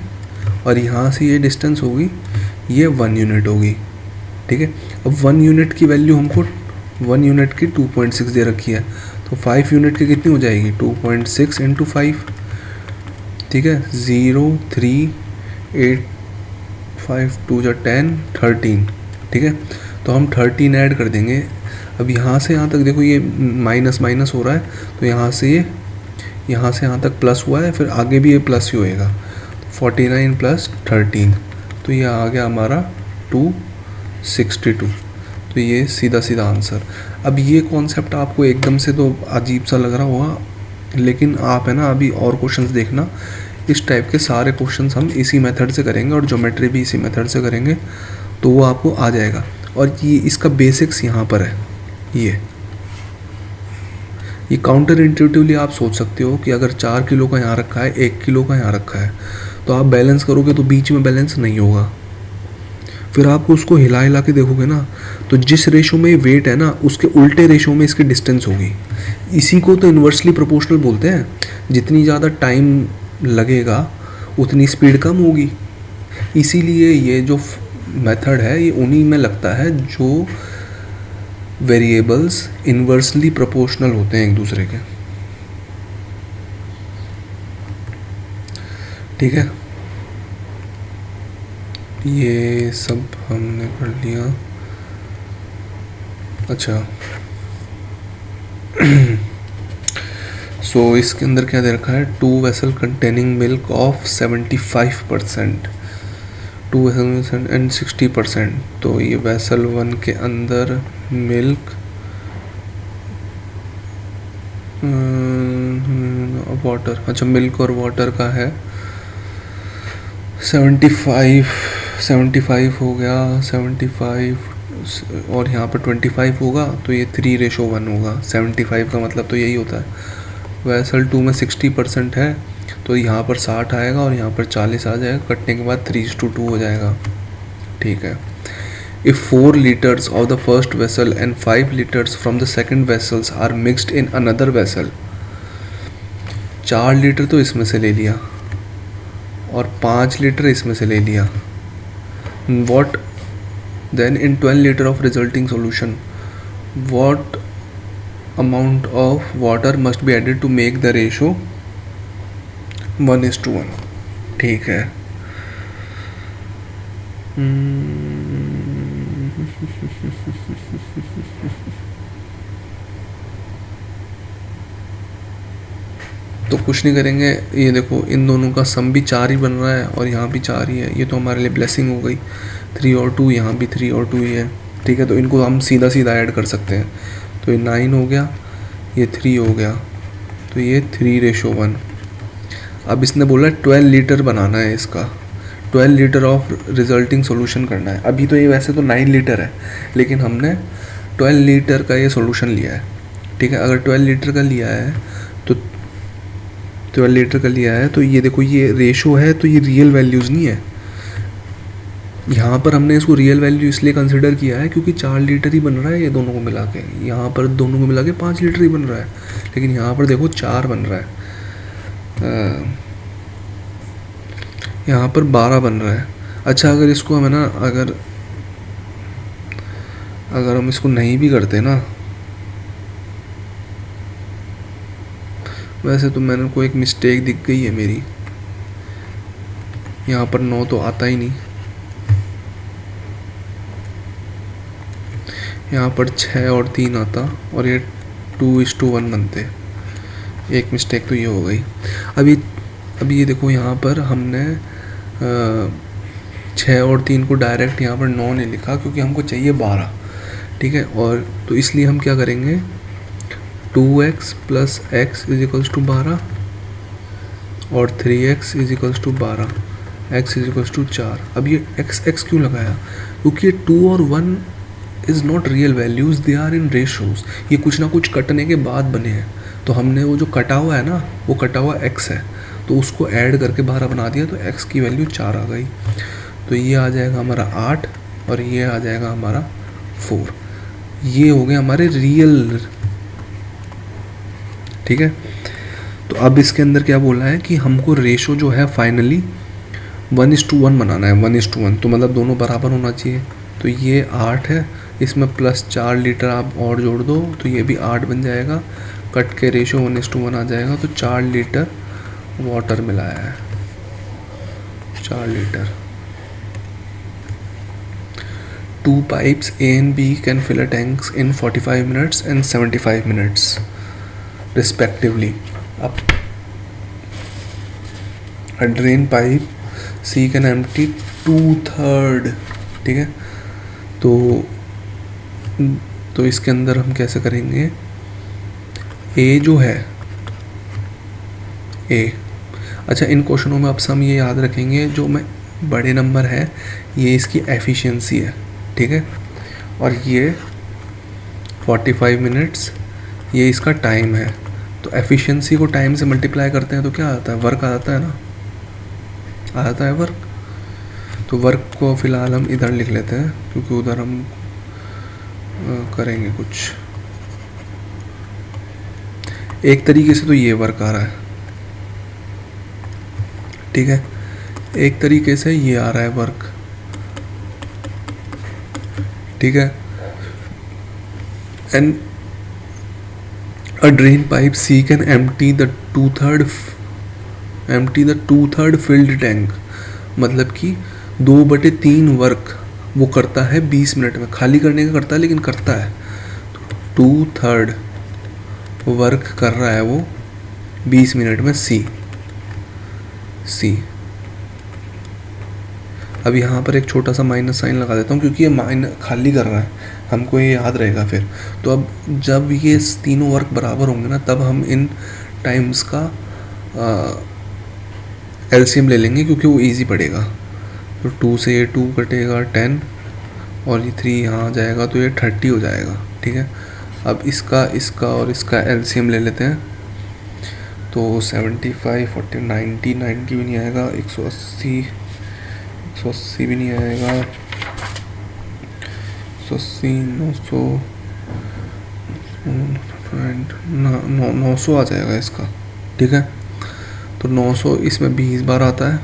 और यहाँ से ये डिस्टेंस होगी ये 1 यूनिट होगी। ठीक है, अब 1 यूनिट की वैल्यू हमको 1 यूनिट की 2.6 दे रखी है, तो 5 यूनिट की कितनी हो जाएगी 2.6 इंटू 5। ठीक है, 0 3 8 5 2 जा 10 13। ठीक है, तो हम 13 ऐड कर देंगे। अब यहाँ से यहाँ तक देखो ये माइनस माइनस हो रहा है, तो यहाँ से यहाँ तक प्लस हुआ है, फिर आगे भी ये प्लस ही होएगा। 49 प्लस 13, तो ये आ गया हमारा 262। तो ये सीधा सीधा आंसर। अब ये कॉन्सेप्ट आपको एकदम से तो अजीब सा लग रहा होगा, लेकिन आप है ना अभी और क्वेश्चंस देखना, इस टाइप के सारे क्वेश्चंस हम इसी मेथड से करेंगे और ज्योमेट्री भी इसी मेथड से करेंगे, तो वो आपको आ जाएगा। और ये इसका बेसिक्स यहाँ पर है। ये काउंटर इंट्यूटिवली आप सोच सकते हो कि अगर 4 किलो का यहाँ रखा है, 1 किलो का यहाँ रखा है, तो आप बैलेंस करोगे तो बीच में बैलेंस नहीं होगा। फिर आप उसको हिला हिला के देखोगे ना, तो जिस रेशो में वेट है ना उसके उल्टे रेशो में इसकी डिस्टेंस होगी। इसी को तो इन्वर्सली प्रोपोर्शनल बोलते हैं। जितनी ज़्यादा टाइम लगेगा उतनी स्पीड कम होगी। इसीलिए ये जो मेथड है ये उन्हीं में लगता है जो वेरिएबल्स इन्वर्सली प्रोपोर्शनल होते हैं एक दूसरे के। ठीक है, ये सब हमने कर लिया। अच्छा सो इसके अंदर क्या दे रखा है, 2 vessel containing milk of 75%, 2 vessel and 60%। तो ये वेसल 1 के अंदर मिल्क वाटर, अच्छा मिल्क और वाटर का है 75 हो गया, 75 और यहाँ पर 25 होगा, तो ये 3:1 होगा। 75 का मतलब तो यही होता है। वेसल 2 में 60% है, तो यहाँ पर 60 आएगा और यहाँ पर 40 आ जाएगा, कटने के बाद 3:2 हो जाएगा। ठीक है, If 4 liters of the first vessel and 5 liters from the second vessels are mixed in another vessel, 4 litre तो इसमें से ले लिया और 5 लीटर इसमें से ले लिया। What then in 12 liter of resulting solution, what amount of water must be added to make the ratio 1:1? ठीक है, तो कुछ नहीं करेंगे। ये देखो इन दोनों का सम भी 4 ही बन रहा है और यहाँ भी 4 ही है, ये तो हमारे लिए ब्लेसिंग हो गई। 3 और 2, यहाँ भी 3 और 2 ही है। ठीक है, तो इनको हम सीधा सीधा ऐड कर सकते हैं। तो ये 9 हो गया, ये 3 हो गया, तो ये 3:1। अब इसने बोला 12 लीटर बनाना है इसका, 12 लीटर ऑफ रिजल्टिंग सोल्यूशन करना है। अभी तो ये वैसे तो 9 लीटर है, लेकिन हमने 12 लीटर का ये सोल्यूशन लिया है। ठीक है, अगर 12 लीटर का लिया है तो 12 लीटर का लिया है तो ये देखो ये रेशो है, तो ये रियल वैल्यूज़ नहीं है। यहाँ पर हमने इसको रियल वैल्यू इसलिए कंसिडर किया है क्योंकि 4 लीटर ही बन रहा है ये दोनों को मिला के। यहाँ पर दोनों को मिला के 5 लीटर ही बन रहा है, लेकिन यहाँ पर देखो 4 बन रहा है, यहाँ पर 12 बन रहा है। अच्छा, अगर इसको हम है ना अगर हम इसको नहीं भी करते ना, वैसे तो मैंने को एक मिस्टेक दिख गई है मेरी, यहाँ पर 9 तो आता ही नहीं, यहाँ पर 6 और 3 आता और ये 2:1 बनते। एक मिस्टेक तो ये हो गई। अभी ये देखो यहाँ पर हमने 6 और 3 को डायरेक्ट यहाँ पर 9 नहीं लिखा क्योंकि हमको चाहिए 12। ठीक है, और तो इसलिए हम क्या करेंगे, 2x + x = 12 और 3x = 12, x = 4। अब ये x क्यों लगाया, क्योंकि 2 और 1 is not real values, they are in ratios. ये कुछ ना कुछ कटने के बाद बने हैं, तो हमने वो जो कटा हुआ है ना वो कटा हुआ x है, तो उसको ऐड करके 12 बना दिया, तो x की वैल्यू 4 आ गई। तो ये आ जाएगा हमारा 8 और ये आ जाएगा हमारा 4। ये हो गए हमारे रियल। ठीक है, तो अब इसके अंदर क्या बोला है कि हमको रेशो जो है फाइनली 1:1 बनाना है। 1:1, तो मतलब दोनों बराबर होना चाहिए। तो ये 8 है, इसमें प्लस 4 लीटर आप और जोड़ दो तो ये भी 8 बन जाएगा। कट के रेशो 1:1 आ जाएगा। तो 4 लीटर वाटर मिलाया है, 4 litre. 2 pipes A and B can fill a tanks in 45 minutes and 75 minutes respectively. अब a drain pipe C can empty 2/3। ठीक है, तो इसके अंदर हम कैसे करेंगे, A जो है A, अच्छा इन क्वेश्चनों में अब हम ये याद रखेंगे, जो मैं बड़े नंबर है ये इसकी एफिशिएंसी है। ठीक है, और ये 45 मिनट्स ये इसका टाइम है। तो एफिशिएंसी को टाइम से मल्टीप्लाई करते हैं तो क्या आता है, वर्क आ जाता है ना, आ जाता है वर्क। तो वर्क को फ़िलहाल हम इधर लिख लेते हैं क्योंकि उधर हम करेंगे कुछ। एक तरीके से तो ये वर्क आ रहा है, ठीक है, एक तरीके से ये आ रहा है वर्क। ठीक है, and a drain pipe C can empty the 2/3 filled tank, मतलब कि 2/3 वर्क वो करता है 20 मिनट में। खाली करने का करता है लेकिन करता है। तो 2/3 वर्क कर रहा है वो 20 मिनट में C। अब यहाँ पर एक छोटा सा माइनस साइन लगा देता हूँ क्योंकि ये खाली कर रहा है, हमको ये याद रहेगा फिर। तो अब जब ये तीनों वर्क बराबर होंगे ना तब हम इन टाइम्स का एलसीएम ले लेंगे क्योंकि वो इजी पड़ेगा। तो 2 से ये 2 कटेगा 10 और ये 3 यहाँ आ जाएगा तो ये 30 हो जाएगा। ठीक है, अब इसका और इसका एलसीएम ले लेते हैं। तो 75 40 90 भी नहीं आएगा, 180 भी नहीं आएगा, 180 900 आ जाएगा इसका। ठीक है, तो 900 इसमें 20 बार आता है,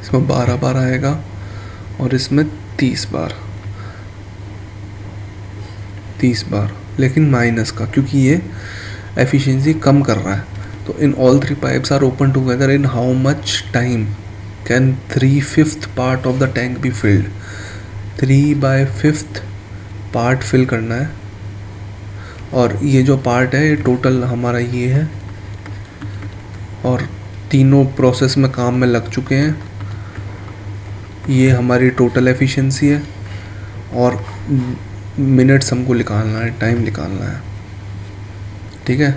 इसमें 12 बार आएगा और इसमें 30 बार, लेकिन माइनस का क्योंकि ये एफिशिएंसी कम कर रहा है। तो in all 3 pipes are open together in how much time can 3/5 part of the tank be filled. 3/5 part fill करना है और ये जो पार्ट है ये टोटल हमारा ये है और तीनों प्रोसेस में काम में लग चुके हैं। ये हमारी टोटल एफिशिएंसी है और मिनट्स हमको निकालना है, टाइम निकालना है। ठीक है,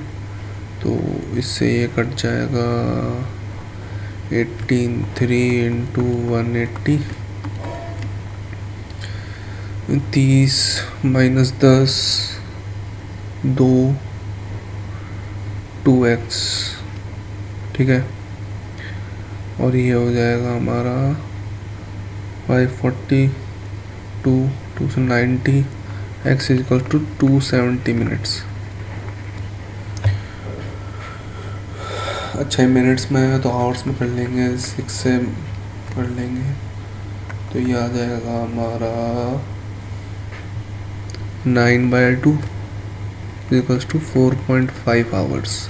तो इससे ये कट जाएगा 18 × 180, 30 - 10 2x। ठीक है, और ये हो जाएगा हमारा 540 2 से 90 x = 270 मिनट्स। अच्छा मिनट्स में है तो आवर्स में कर लेंगे, 6 से कर लेंगे तो ये आ जाएगा हमारा 9/2 = 4.5 आवर्स।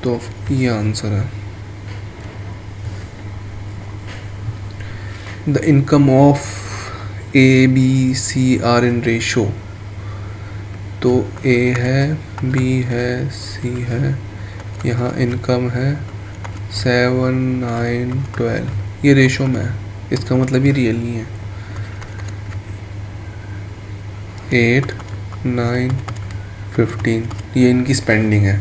तो ये आंसर है। The income of A, B, C are in ratio. तो A है, B है, C है, यहाँ इनकम है 7 9 12, ये रेशो में है, इसका मतलब ये रियल नहीं है। 8 9 15 ये इनकी स्पेंडिंग है।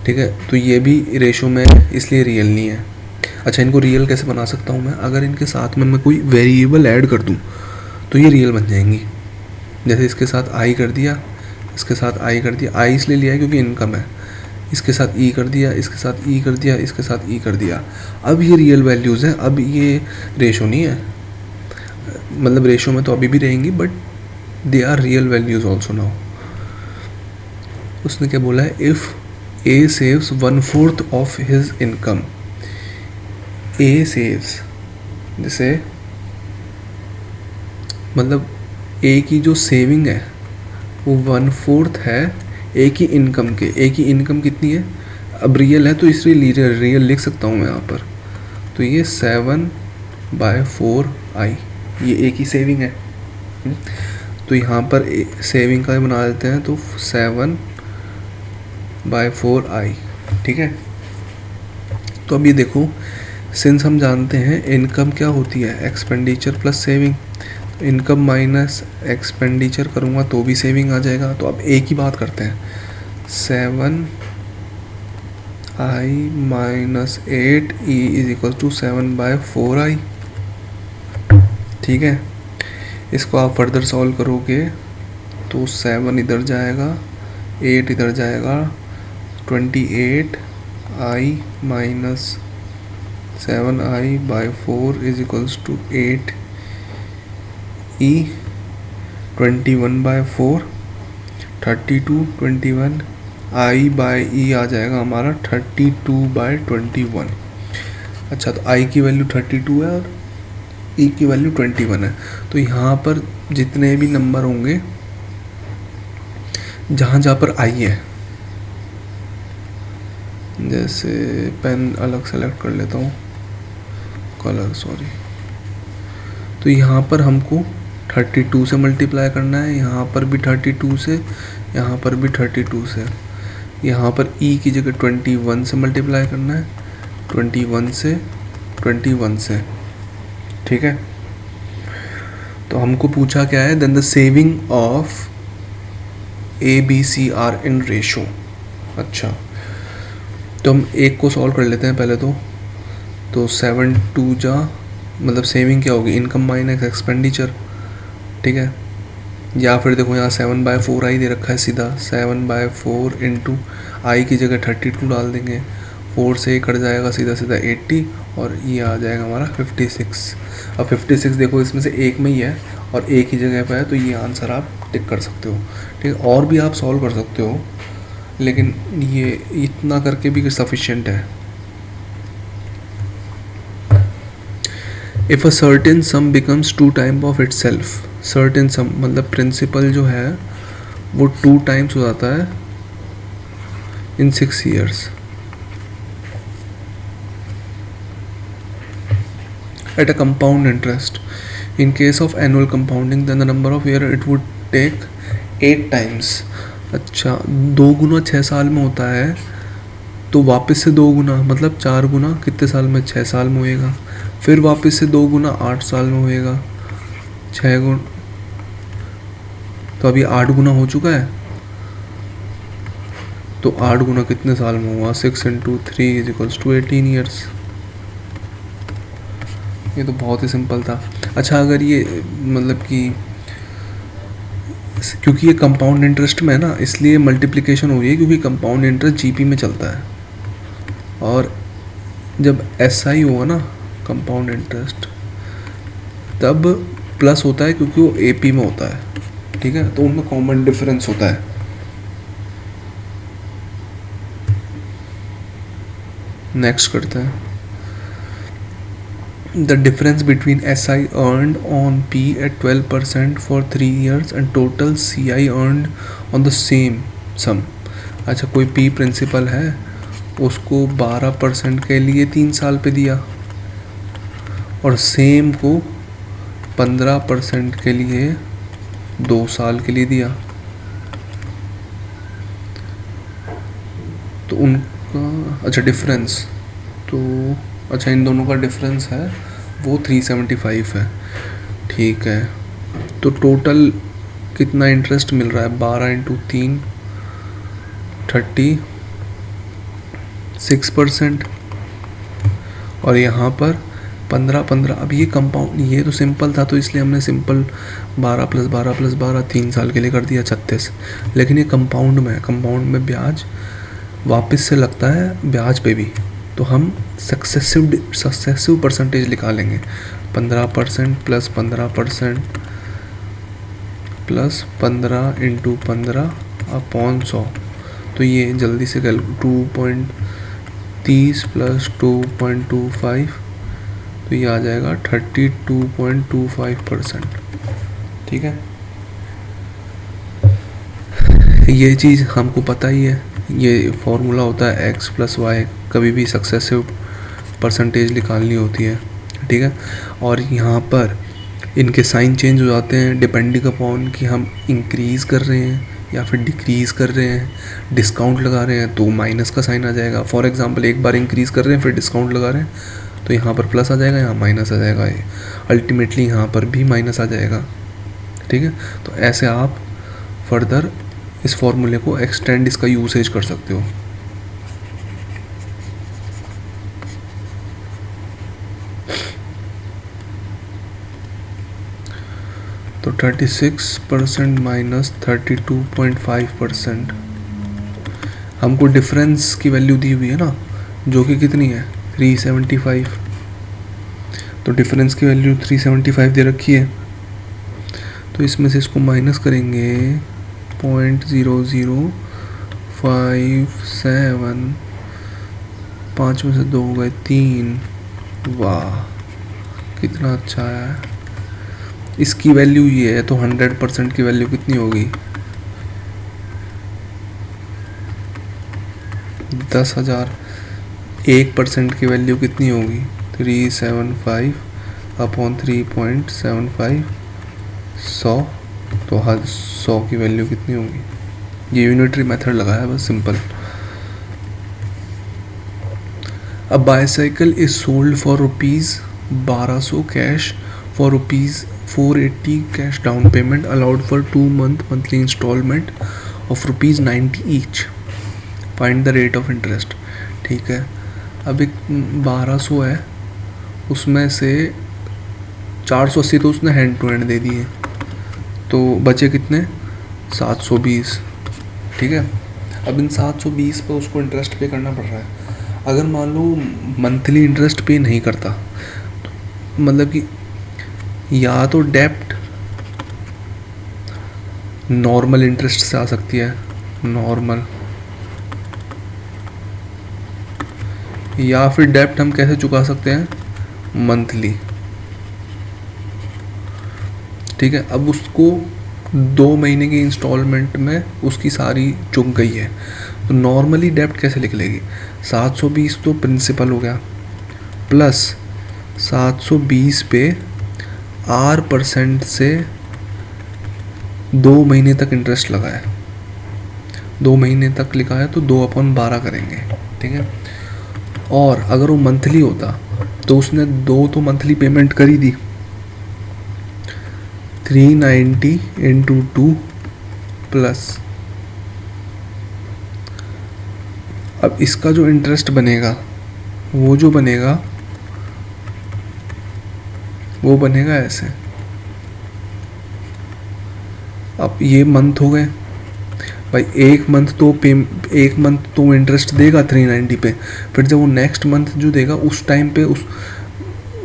ठीक है, तो ये भी रेशो में है इसलिए रियल नहीं है। अच्छा, इनको रियल कैसे बना सकता हूँ मैं, अगर इनके साथ में मैं कोई वेरिएबल ऐड कर दूँ तो ये रियल बन जाएंगी। जैसे इसके साथ आई कर दिया, इसके साथ आई कर दिया। आई इसलिए लिया है क्योंकि इनकम है, इसके साथ ई कर दिया, इसके साथ ई कर दिया, इसके साथ ई कर दिया। अब ये रियल वैल्यूज़ हैं, अब ये रेशो नहीं है, मतलब रेशो में तो अभी भी रहेंगी but they are real values also now. उसने क्या बोला है, if A saves 1/4 of his income, A saves, जैसे मतलब ए की जो सेविंग है वो 1/4 है ए की इनकम के। ए की इनकम कितनी है, अब रियल है तो इसलिए रियल लिख सकता हूँ मैं यहाँ पर। तो ये 7/4i, ये ए की सेविंग है। तो यहाँ पर सेविंग का बना देते हैं, तो 7/4i, ठीक है। तो अब ये देखो, सिंस हम जानते हैं इनकम क्या होती है, expenditure plus saving, income minus expenditure करूँगा तो भी सेविंग आ जाएगा। तो अब ए की बात करते हैं, 7i minus 8e is equal to 7/4i, ठीक है। इसको आप फर्दर सॉल्व करोगे तो 7 इधर जाएगा, 8 इधर जाएगा, 28i minus 7i/4 is equals to 8e, 21/4, 32, 21, i/e आ जाएगा हमारा 32/21। अच्छा, तो i की वैल्यू 32 है और e की वैल्यू 21 है। तो यहाँ पर जितने भी नंबर होंगे जहाँ जहाँ पर i है, जैसे पेन अलग सेलेक्ट कर लेता हूँ, कलर सॉरी, तो यहाँ पर हमको 32 से मल्टीप्लाई करना है, यहाँ पर भी 32 से, यहाँ पर भी 32 से, यहाँ पर e की जगह 21 से मल्टीप्लाई करना है, 21 से, 21 से, ठीक है। तो हमको पूछा क्या है, then the saving of A B C are in ratio. अच्छा, तो हम एक को सॉल्व कर लेते हैं पहले तो 7 2 जा, मतलब सेविंग क्या होगी, इनकम माइनस एक्सपेंडिचर, ठीक है। या फिर देखो यहाँ 7/4i दे रखा है, सीधा 7/4 इंटू आई की जगह 32 डाल देंगे, 4 से कट जाएगा सीधा सीधा 80 और ये आ जाएगा हमारा 56। अब 56 देखो इसमें से एक में ही है और एक ही जगह पे है, तो ये आंसर आप टिक कर सकते हो, ठीक है। और भी आप सॉल्व कर सकते हो, लेकिन ये इतना करके भी सफिशिएंट है। If a certain some becomes 2 time of it self, certain सम मतलब प्रिंसिपल जो है वो 2 टाइम्स हो जाता है इन 6 years at a compound interest. In case of annual compounding, then the number of year it would take 8 times. अच्छा, 2 गुना 6 साल में होता है, तो वापस से 2 गुना मतलब 4 गुना कितने साल में, 6 साल में होएगा, फिर वापस से 2 गुना 8 साल में होएगा, 6 गुना, तो अभी 8 गुना हो चुका है, तो 8 गुना कितने साल में हुआ, 6 × 3 इज इक्वल्स टू 18 years। ये तो बहुत ही सिंपल था। अच्छा, अगर ये मतलब कि क्योंकि ये कंपाउंड इंटरेस्ट में है ना, इसलिए मल्टीप्लिकेशन हो रही है, क्योंकि कंपाउंड इंटरेस्ट जीपी में चलता है, और जब एसआई होगा ना कंपाउंड इंटरेस्ट, तब प्लस होता है क्योंकि वो एपी में होता है, ठीक है। तो उनमें कॉमन डिफरेंस होता है। नेक्स्ट करते हैं, the difference between SI earned on P at 12% for 3 years and total CI earned on the same sum। अच्छा, कोई P प्रिंसिपल है, उसको 12% के लिए 3 साल पे दिया और सेम को 15% के लिए 2 साल के लिए दिया, तो उनका अच्छा डिफरेंस, तो अच्छा इन दोनों का डिफरेंस है वो 375 है, ठीक है। तो टोटल कितना इंटरेस्ट मिल रहा है, 12 × 3 36%, और यहाँ पर 15। अब ये कंपाउंड, ये तो सिंपल था तो इसलिए हमने सिंपल 12 + 12 + 12 3 साल के लिए कर दिया 36, लेकिन ये कंपाउंड में है, कंपाउंड में ब्याज वापस से लगता है ब्याज पे भी, तो हम सक्सेसिव परसेंटेज निकालेंगे। 15% प्लस 15% प्लस 15 इंटू 15/100, तो ये जल्दी से 2.30 प्लस 2.25, तो ये आ जाएगा 32.25%। ठीक है, ये चीज़ हमको पता ही है, ये फॉर्मूला होता है x प्लस वाई, कभी भी सक्सेसिव परसेंटेज निकालनी होती है। ठीक है, और यहाँ पर इनके साइन चेंज हो जाते हैं डिपेंडिंग अपॉन कि हम इंक्रीज़ कर रहे हैं या फिर डिक्रीज़ कर रहे हैं, डिस्काउंट लगा रहे हैं तो माइनस का साइन आ जाएगा। फॉर एग्जांपल एक बार इंक्रीज़ कर रहे हैं फिर डिस्काउंट लगा रहे हैं तो यहाँ पर प्लस आ जाएगा, यहाँ माइनस आ जाएगा, अल्टीमेटली यहाँ पर भी माइनस आ जाएगा। ठीक है, तो ऐसे आप फर्दर इस फॉर्मूले को एक्सटेंड, इसका यूसेज कर सकते हो। तो 36% माइनस 32.5%, हमको डिफरेंस की वैल्यू दी हुई है ना, जो कि कितनी है 375, तो डिफरेंस की वैल्यू 375 दे रखी है, तो इसमें से इसको माइनस करेंगे 0.0057, 5 में से 2 हो गए 3, वाह कितना अच्छा है। इसकी वैल्यू ये है, तो 100% की वैल्यू कितनी होगी 10,000, 1% की वैल्यू कितनी होगी 375/3.75, 100, तो हर 100 की वैल्यू कितनी होगी। ये यूनिटरी मेथड लगाया बस simple. A bicycle is sold for ₹1200 cash, for ₹480 cash down payment, allowed for 2 monthly instalment of ₹90 each, find the rate of interest. ठीक है, अब एक 1200 है, उसमें से 480 तो उसने हैंड टू हैंड दे दिए, तो बचे कितने 720। ठीक है, अब इन 720 पे उसको इंटरेस्ट पे करना पड़ रहा है। अगर मान लो मंथली इंटरेस्ट पे नहीं करता, तो मतलब कि या तो डेप्ट नॉर्मल इंटरेस्ट से आ सकती है, नॉर्मल, या फिर डेप्ट हम कैसे चुका सकते हैं मंथली। ठीक है, अब उसको 2 महीने की इंस्टॉलमेंट में उसकी सारी चुक गई है, तो नॉर्मली डेप्ट कैसे लिख लेगी 720 तो प्रिंसिपल हो गया, प्लस 720 पे R% से 2 महीने तक इंटरेस्ट लगा है, 2 महीने तक लिखा है तो 2/12 करेंगे। ठीक है, और अगर वो मंथली होता तो उसने 2 तो मंथली पेमेंट कर ही दी, 390 इंटू 2 प्लस, अब इसका जो इंटरेस्ट बनेगा वो बनेगा ऐसे। अब ये मंथ हो गए भाई, एक मंथ तो इंटरेस्ट देगा 390 पे, फिर जब वो नेक्स्ट मंथ जो देगा उस टाइम पे उस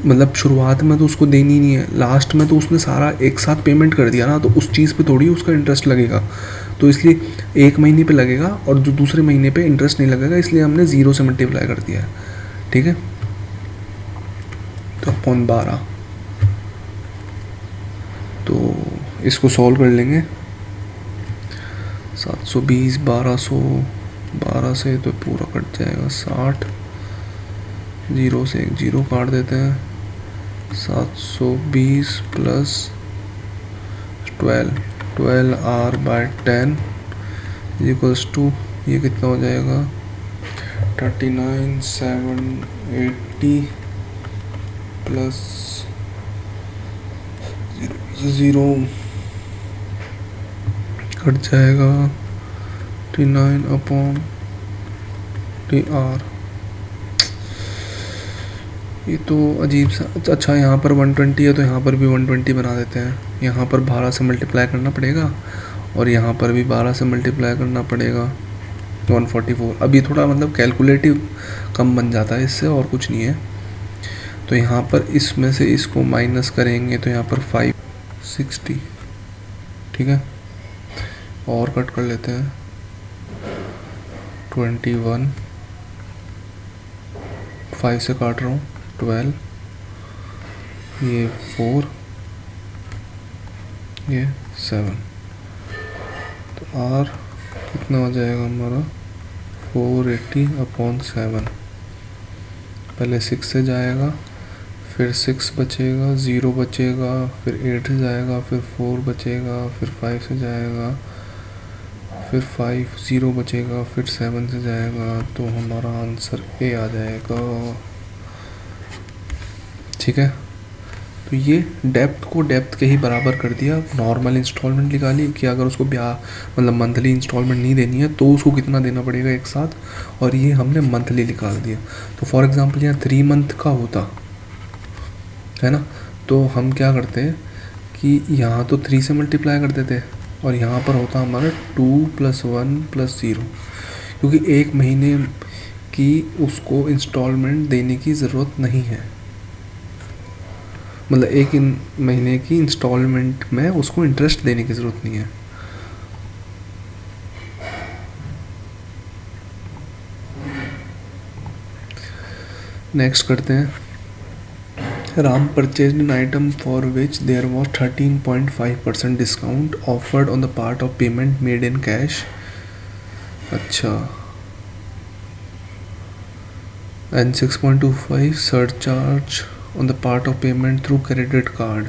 मतलब शुरुआत में तो उसको देनी नहीं है, लास्ट में तो उसने सारा एक साथ पेमेंट कर दिया ना, तो उस चीज़ पे थोड़ी उसका इंटरेस्ट लगेगा, तो इसलिए 1 महीने पे लगेगा और जो दूसरे महीने पे इंटरेस्ट नहीं लगेगा, इसलिए हमने 0 से मल्टीप्लाई कर दिया है। ठीक है, तो 12, तो इसको सॉल्व कर लेंगे। 720 1200 से तो पूरा कट जाएगा 60, 0 से 1 0 काट देते हैं, 720 प्लस 12R/10 इक्वल्स टू, ये कितना हो जाएगा 39,780 प्लस 0 कट जाएगा 39/TR। ये तो अजीब सा, अच्छा यहाँ पर 120 है तो यहाँ पर भी 120 बना देते हैं, यहाँ पर 12 से मल्टीप्लाई करना पड़ेगा और यहाँ पर भी 12 से मल्टीप्लाई करना पड़ेगा। 144। अब ये थोड़ा मतलब कैलकुलेटिव कम बन जाता है इससे, और कुछ नहीं है। तो यहाँ पर इसमें से इसको माइनस करेंगे तो यहाँ पर 560, ठीक है। और कट कर लेते हैं 21, 5 से काट रहा हूँ 12, ये 4, ये 7। तो R कितना हो जाएगा हमारा 480/7। पहले 6 से जाएगा, फिर 6 बचेगा, 0 बचेगा, फिर 8 से जाएगा, फिर 4 बचेगा, फिर 5 से जाएगा, फिर 5 0 बचेगा, फिर 7 से जाएगा। तो हमारा आंसर A आ जाएगा, ठीक है। तो ये डेप्थ को डेप्थ के ही बराबर कर दिया। नॉर्मल इंस्टॉलमेंट निकाली कि अगर उसको ब्याह मतलब मंथली इंस्टॉलमेंट नहीं देनी है तो उसको कितना देना पड़ेगा एक साथ, और ये हमने मंथली निकाल दिया। तो फॉर एग्जांपल यहाँ 3 मंथ का होता है ना, तो हम क्या करते हैं कि यहाँ तो 3 से मल्टीप्लाई करते थे, और यहाँ पर होता हमारा 2 + 1 + 0, क्योंकि एक महीने की उसको इंस्टॉलमेंट देने की ज़रूरत नहीं है। मतलब एक महीने की इंस्टॉलमेंट में उसको इंटरेस्ट देने की ज़रूरत नहीं है। नेक्स्ट करते हैं। Ram purchased an item for which there was 13.5% discount offered on the part of payment made in cash. अच्छा, and 6.25 surcharge on the part of payment through credit card।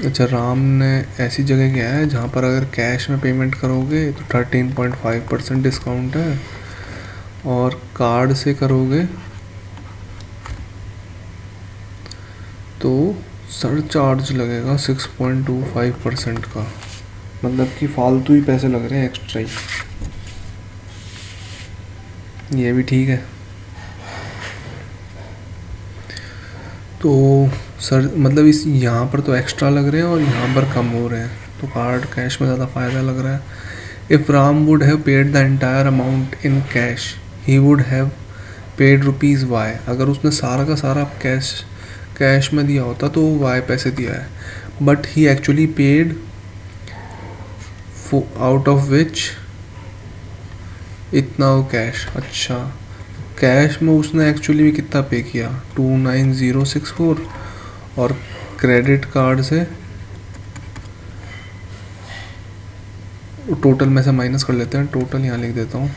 अच्छा, राम ने ऐसी जगह गया है जहाँ पर अगर कैश में पेमेंट करोगे तो 13.5% डिस्काउंट है, और कार्ड से करोगे तो सरचार्ज लगेगा 6.25% का। मतलब कि फालतू ही पैसे लग रहे हैं, एक्स्ट्रा ही। ये भी ठीक है। तो सर मतलब इस यहाँ पर तो एक्स्ट्रा लग रहे हैं और यहाँ पर कम हो रहे हैं, तो कार्ड कैश में ज़्यादा फ़ायदा लग रहा है। If Ram would have paid the entire amount in cash he would have paid ₹Y। अगर उसने सारा का सारा कैश में दिया होता तो Y पैसे दिया है, but he actually paid out of which इतना हो कैश। अच्छा, कैश में उसने एक्चुअली भी कितना पे किया 29064, और क्रेडिट कार्ड से टोटल में से माइनस कर लेते हैं। टोटल यहाँ लिख देता हूँ,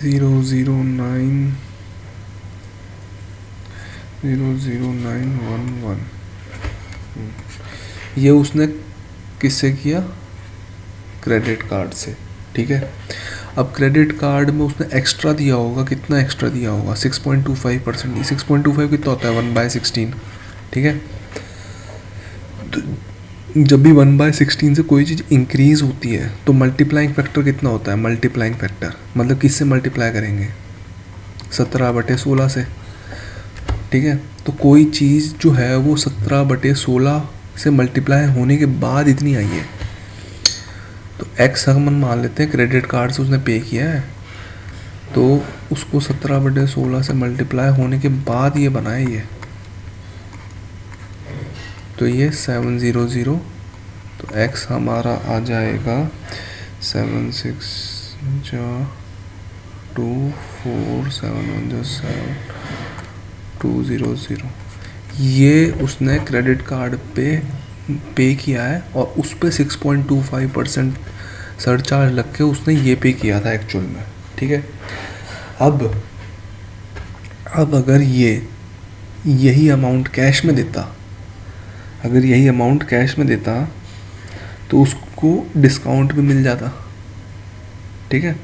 $00911। ये उसने किससे किया, क्रेडिट कार्ड से, ठीक है। अब क्रेडिट कार्ड में उसने एक्स्ट्रा दिया होगा, कितना एक्स्ट्रा दिया होगा 6.25%। 6.25 कितना होता है 1/16, ठीक है। तो जब भी 1/16 से कोई चीज़ इंक्रीज़ होती है तो मल्टीप्लाइंग फैक्टर कितना होता है, मल्टीप्लाइंग फैक्टर मतलब किससे मल्टीप्लाई करेंगे 17/16 से, ठीक है। तो कोई चीज़ जो है वो 17/16 से मल्टीप्लाई होने के बाद इतनी आई है, तो एक्स हम मान लेते हैं क्रेडिट कार्ड से उसने पे किया है, तो उसको 17/16 से मल्टीप्लाई होने के बाद ये बनाए ये, तो ये 700। तो एक्स हमारा आ जाएगा 76 2 4 7 1 7 200। ये उसने क्रेडिट कार्ड पे किया है, और उस पर 6.25% सरचार्ज लग के उसने ये पे किया था एक्चुअल में, ठीक है। अब अगर यही अमाउंट कैश में देता, अगर यही अमाउंट कैश में देता तो उसको डिस्काउंट भी मिल जाता, ठीक है।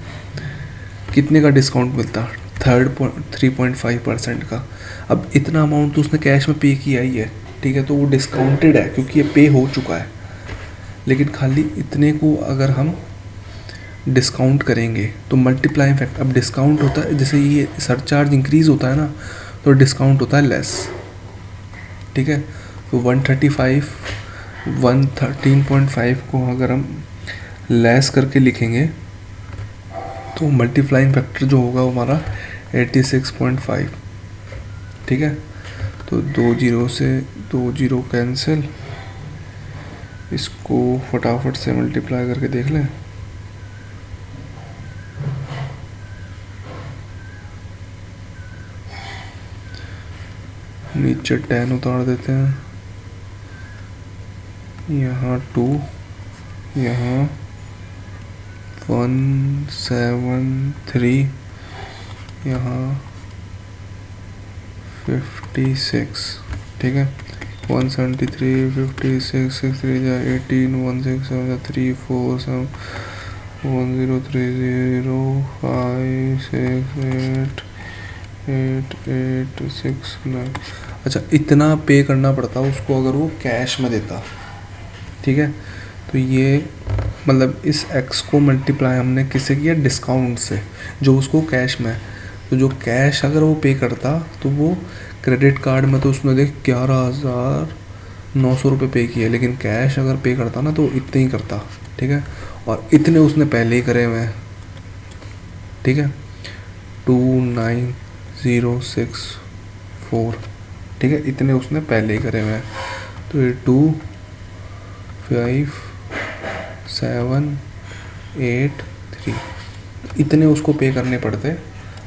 कितने का डिस्काउंट मिलता, 3.5% का। अब इतना अमाउंट तो उसने कैश में पे किया ही है, ठीक है, तो वो डिस्काउंटेड है क्योंकि ये पे हो चुका है। लेकिन खाली इतने को अगर हम डिस्काउंट करेंगे तो मल्टीप्लाइंग फैक्टर, अब डिस्काउंट होता है जैसे ये सरचार्ज इंक्रीज़ होता है ना, तो डिस्काउंट होता है लेस, ठीक है। तो 135 113.5 को अगर हम लेस करके लिखेंगे तो मल्टीप्लाइंग फैक्टर जो होगा वो हमारा 86.5, ठीक है। तो 2 जीरो से 2 जीरो कैंसिल, इसको फटाफट से मल्टीप्लाई करके देख लें। नीचे 10 उतार देते हैं, यहाँ 2, यहाँ 173, यहाँ 56, ठीक है। 173, 56, 6 3 जा 18, 1 6 7 3 4 7 1 0 3 0 5 6 8 8 6 9। अच्छा, इतना पे करना पड़ता उसको अगर वो कैश में देता, ठीक है। तो ये मतलब इस x को मल्टीप्लाई हमने किससे किया, डिस्काउंट से, जो उसको कैश में। तो जो कैश अगर वो पे करता तो वो क्रेडिट कार्ड में तो उसने देख 11,900 रुपये पे किए, लेकिन कैश अगर पे करता ना तो इतने ही करता, ठीक है। और इतने उसने पहले ही करे हुए हैं, ठीक है। 29064, ठीक है, इतने उसने पहले ही करे हुए हैं। तो ये 2 5 7 8 3 इतने उसको पे करने पड़ते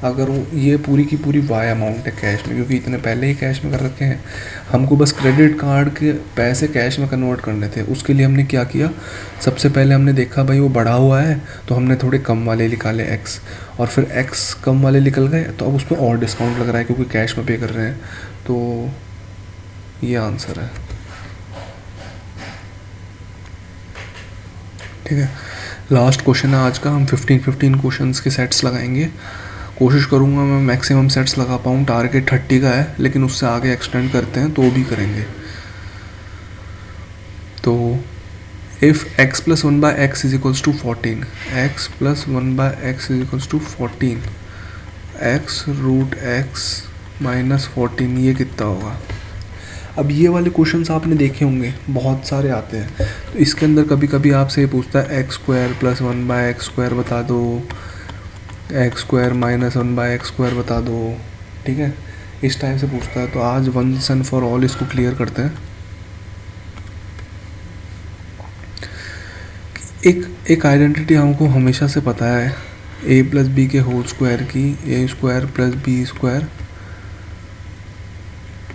अगर वो, ये पूरी की पूरी वाई अमाउंट है कैश में, क्योंकि इतने पहले ही कैश में कर रखे हैं। हमको बस क्रेडिट कार्ड के पैसे कैश में कन्वर्ट करने थे। उसके लिए हमने क्या किया, सबसे पहले हमने देखा भाई वो बढ़ा हुआ है तो हमने थोड़े कम वाले निकाले एक्स, और फिर एक्स कम वाले निकल गए तो अब उस पर और डिस्काउंट लग रहा है क्योंकि कैश में पे कर रहे हैं। तो ये आंसर है, ठीक है। लास्ट क्वेश्चन है आज का। हम 15 क्वेश्चंस के सेट्स लगाएंगे। कोशिश करूँगा मैं मैक्सिमम सेट्स लगा पाऊँ। टारगेट 30 का है, लेकिन उससे आगे एक्सटेंड करते हैं तो भी करेंगे। तो if x + 1/x = 14, x + 1/x = 14, x√x - 14, ये कितना होगा। अब ये वाले क्वेश्चंस आपने देखे होंगे, बहुत सारे आते हैं। तो इसके अंदर कभी कभी आपसे ये पूछता है x² + 1/x² बता दो, x² - 1/x² बता दो, ठीक है, इस टाइप से पूछता है। तो आज वंस एंड फॉर ऑल इसको क्लियर करते हैं। एक आइडेंटिटी हमको हमेशा से पता है, a + b के होल स्क्वायर की a² + b²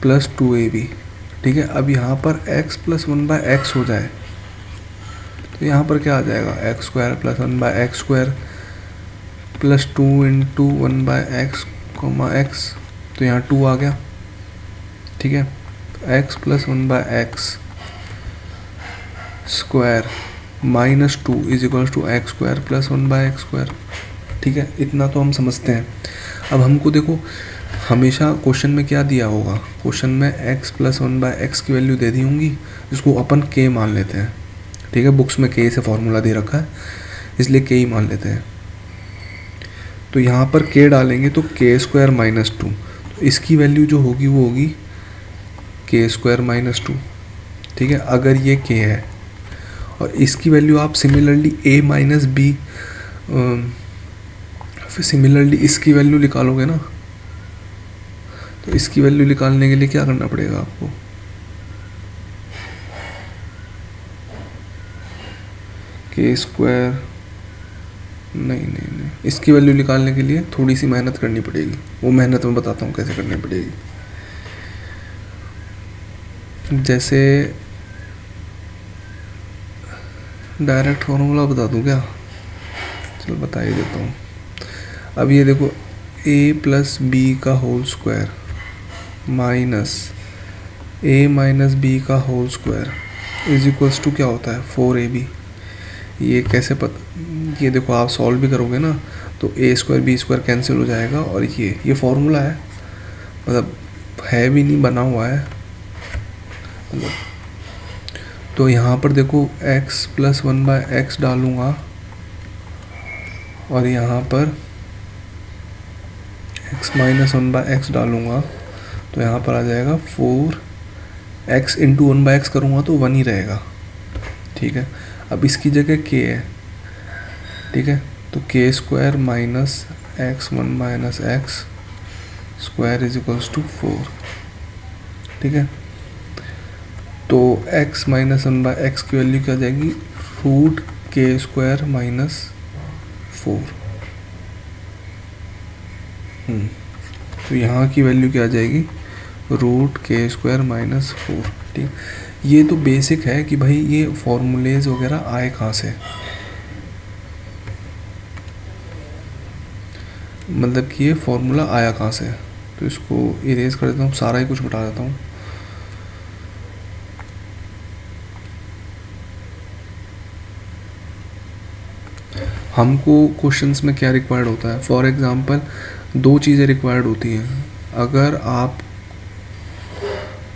+ 2ab, ठीक है। अब यहाँ पर x + 1/x हो जाए तो यहाँ पर क्या आ जाएगा, x² + 1/x² + 2 × 1/x, x, तो यहाँ 2 आ गया, ठीक है। x + 1/x² -2 = x² + 1/x², ठीक है। इतना तो हम समझते हैं। अब हमको देखो, हमेशा क्वेश्चन में क्या दिया होगा, क्वेश्चन में x + 1/x की वैल्यू दे दी होंगी, जिसको अपन k मान लेते हैं, ठीक है। बुक्स में k से फॉर्मूला दे रखा है, इसलिए k ही मान लेते हैं। तो यहाँ पर k डालेंगे तो k² - 2, तो इसकी वैल्यू जो होगी वो होगी k² - 2, ठीक है, अगर ये k है। और इसकी वैल्यू आप सिमिलरली a - b, फिर सिमिलरली इसकी वैल्यू निकालोगे ना, तो इसकी वैल्यू निकालने के लिए क्या करना पड़ेगा आपको, k², नहीं, इसकी वैल्यू निकालने के लिए थोड़ी सी मेहनत करनी पड़ेगी। वो मेहनत मैं बताता हूँ कैसे करनी पड़ेगी। जैसे डायरेक्ट फॉर्मूला बता दूँ क्या, चलो बता ही देता हूँ। अब ये देखो, a + b का whole square minus a - b का होल स्क्वायर = क्या होता है, 4ab। ये कैसे पता, ये देखो आप सॉल्व भी करोगे ना तो a² b² कैंसिल हो जाएगा, और ये फॉर्मूला है, मतलब है भी नहीं, बना हुआ है मतलब। तो यहाँ पर देखो x + 1/x डालूँगा, और यहाँ पर x - 1/x डालूँगा, तो यहाँ पर आ जाएगा 4 x इंटू 1/x करूँगा तो 1 ही रहेगा, ठीक है। अब इसकी जगह k है, ठीक है, तो k square minus x1 minus x square is equals to 4, ठीक है। तो x माइनस 1/x की वैल्यू क्या जाएगी, रूट k स्क्वायर माइनस 4। तो यहाँ की वैल्यू क्या आ जाएगी, रूट k स्क्वायर माइनस 4, ठीक। ये तो बेसिक है कि भाई ये फॉर्मूलेज वगैरह आए कहाँ से, मतलब कि ये फॉर्मूला आया कहाँ से। तो इसको इरेज कर देता हूँ, सारा ही कुछ बता देता हूँ। हमको क्वेश्चंस में क्या रिक्वायर्ड होता है, फॉर एग्जांपल 2 चीज़ें रिक्वायर्ड होती हैं। अगर आप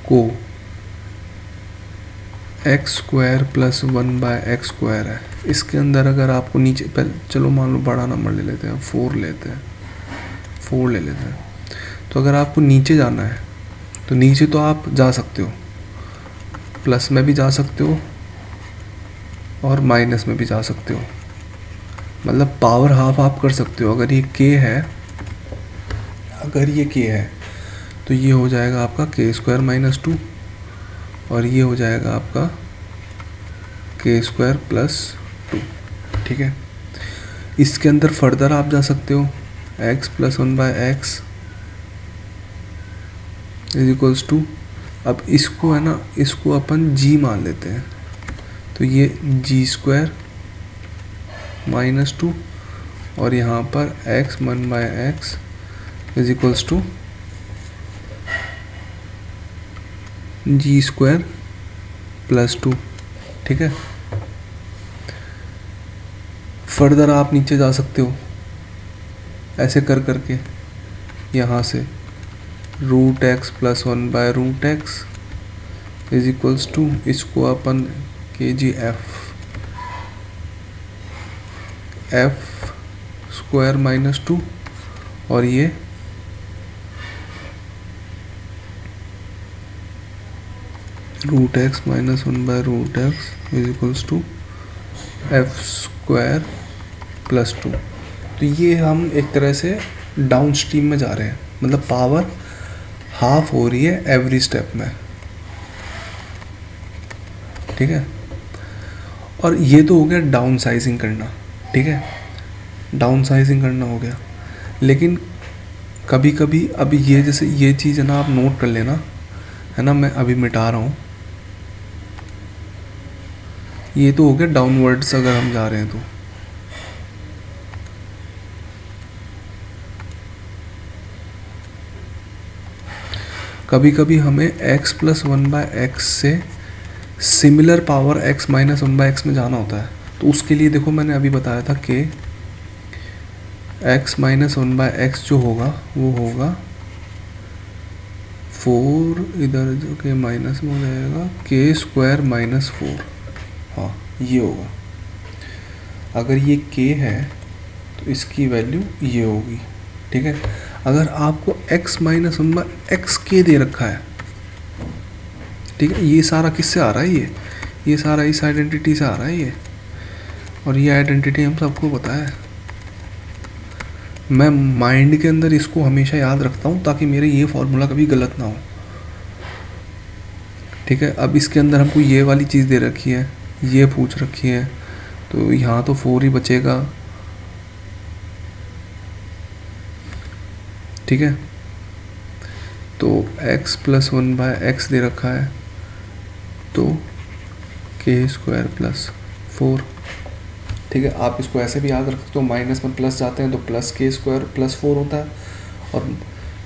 को x square plus 1/x square है, इसके अंदर अगर आपको नीचे, पहले चलो मान लो बड़ा नंबर ले लेते हैं, 4 लेते हैं, 4 ले लेते हैं। तो अगर आपको नीचे जाना है तो नीचे तो आप जा सकते हो, प्लस में भी जा सकते हो और माइनस में भी जा सकते हो, मतलब पावर हाफ आप कर सकते हो। अगर ये k है, अगर ये k है तो ये हो जाएगा आपका k स्क्वायर माइनस 2 और ये हो जाएगा आपका k स्क्वायर प्लस 2, ठीक है। इसके अंदर फर्दर आप जा सकते हो, x plus 1/x is equals to, अब इसको है ना, इसको अपन g मान लेते हैं, तो ये g स्क्वायर माइनस 2 और यहाँ पर x 1/x is equals to g square plus 2, ठीक है। फर्दर आप नीचे जा सकते हो ऐसे कर करके, यहाँ से root x plus 1/√x is equals to, इसको अपन f स्क्वायर माइनस 2 और ये root x minus 1/√x is equals to f square plus 2। तो ये हम एक तरह से डाउन स्ट्रीम में जा रहे हैं, मतलब पावर हाफ हो रही है एवरी स्टेप में, ठीक है। और ये तो हो गया डाउन साइजिंग करना, ठीक है, डाउन साइजिंग करना हो गया। लेकिन कभी कभी अभी ये जैसे ये चीज़ है ना, आप नोट कर लेना, है ना, मैं अभी मिटा रहा हूँ। ये तो हो गया डाउनवर्ड्स अगर हम जा रहे हैं तो, कभी कभी हमें x प्लस 1/x से similar power x minus 1/x में जाना होता है। तो उसके लिए देखो मैंने अभी बताया था कि x माइनस 1/x जो होगा वो होगा 4, इधर जो कि माइनस में हो जाएगा k स्क्वायर माइनस 4, हाँ ये होगा। अगर ये k है तो इसकी वैल्यू ये होगी, ठीक है। अगर आपको x माइनस 1/x k दे रखा है, ठीक है, ये सारा किससे आ रहा है, ये सारा इस आइडेंटिटी से आ रहा है ये, और ये आइडेंटिटी हम सबको पता है। मैं माइंड के अंदर इसको हमेशा याद रखता हूँ ताकि मेरे ये फॉर्मूला कभी गलत ना हो, ठीक है। अब इसके अंदर हमको ये वाली चीज़ दे रखी है, ये पूछ रखी है, तो यहाँ तो 4 ही बचेगा, ठीक है। तो x प्लस 1/x दे रखा है, तो k स्क्वायर प्लस 4, ठीक है। आप इसको ऐसे भी याद रख सकते हो, माइनस में प्लस जाते हैं तो प्लस k स्क्वायर प्लस 4 होता है, और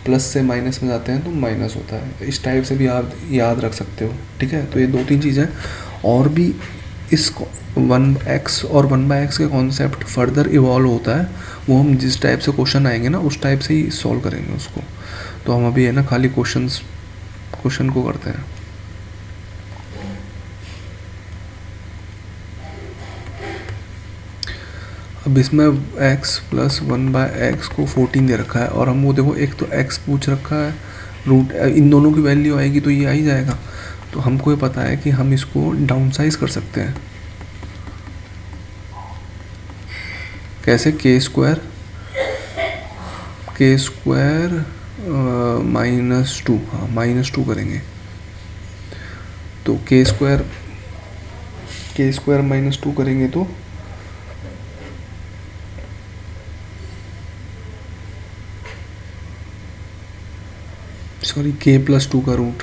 प्लस से माइनस में जाते हैं तो माइनस होता है। इस टाइप से भी आप याद रख सकते हो, ठीक है। तो ये 2-3 चीज़ें और भी इस 1x और 1/x के कॉन्सेप्ट फर्दर इवॉल्व होता है, वो हम जिस टाइप से क्वेश्चन आएंगे ना उस टाइप से ही सॉल्व करेंगे उसको। तो हम अभी है ना खाली क्वेश्चन को करते हैं। अब इसमें x प्लस 1/x को 14 दे रखा है, और हम वो देखो एक तो x पूछ रखा है, रूट इन दोनों की वैल्यू आएगी तो ये आ ही जाएगा। तो हमको ये पता है कि हम इसको डाउन साइज कर सकते हैं। कैसे? के स्क्वायर -2, हाँ -2 करेंगे। तो के स्क्वायर -2 करेंगे तो सॉरी k+2 का रूट।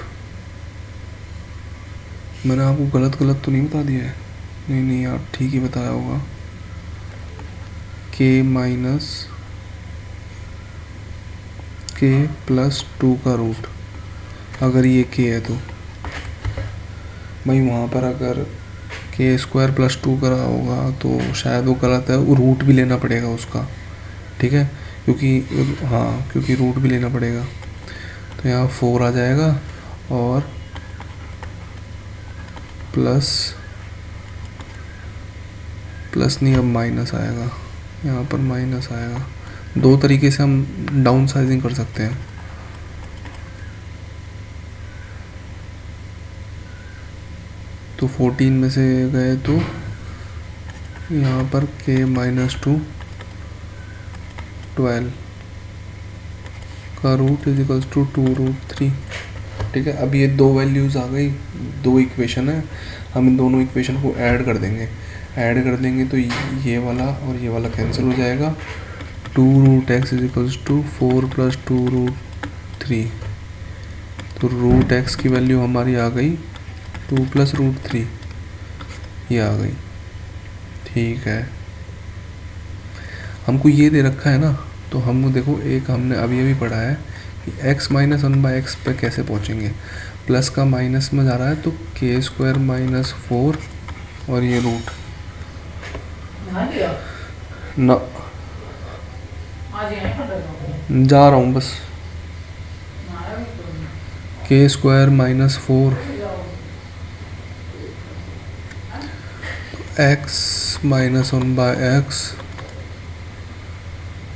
मैंने आपको गलत तो नहीं बता दिया है? नहीं आप ठीक ही बताया होगा। k+2 का रूट, अगर ये k है तो भाई वहाँ पर अगर k² + 2 करा होगा तो शायद वो गलत है, वो रूट भी लेना पड़ेगा उसका, ठीक है, क्योंकि रूट भी लेना पड़ेगा। तो यहाँ 4 आ जाएगा और प्लस नहीं, अब माइनस आएगा, यहाँ पर माइनस आएगा। दो तरीके से हम डाउन साइजिंग कर सकते हैं। तो 14 में से गए तो यहाँ पर k-2 12 का रूट इजिकल्स टू 2√3। ठीक है, अब ये दो वैल्यूज़ आ गई, दो इक्वेशन है, हम इन दोनों इक्वेशन को ऐड कर देंगे तो ये वाला और ये वाला कैंसिल हो जाएगा। 2√x equals to 4 + 2√3। तो √x की वैल्यू हमारी आ गई 2 + √3, ये आ गई। ठीक है, हमको ये दे रखा है ना, तो हम देखो एक हमने अभी पढ़ा है कि x - 1/x पे कैसे पहुँचेंगे। प्लस का माइनस में जा रहा है तो k² - 4 और ये रूट ना, जा रहा हूँ बस। k² - 4 x - 1/x,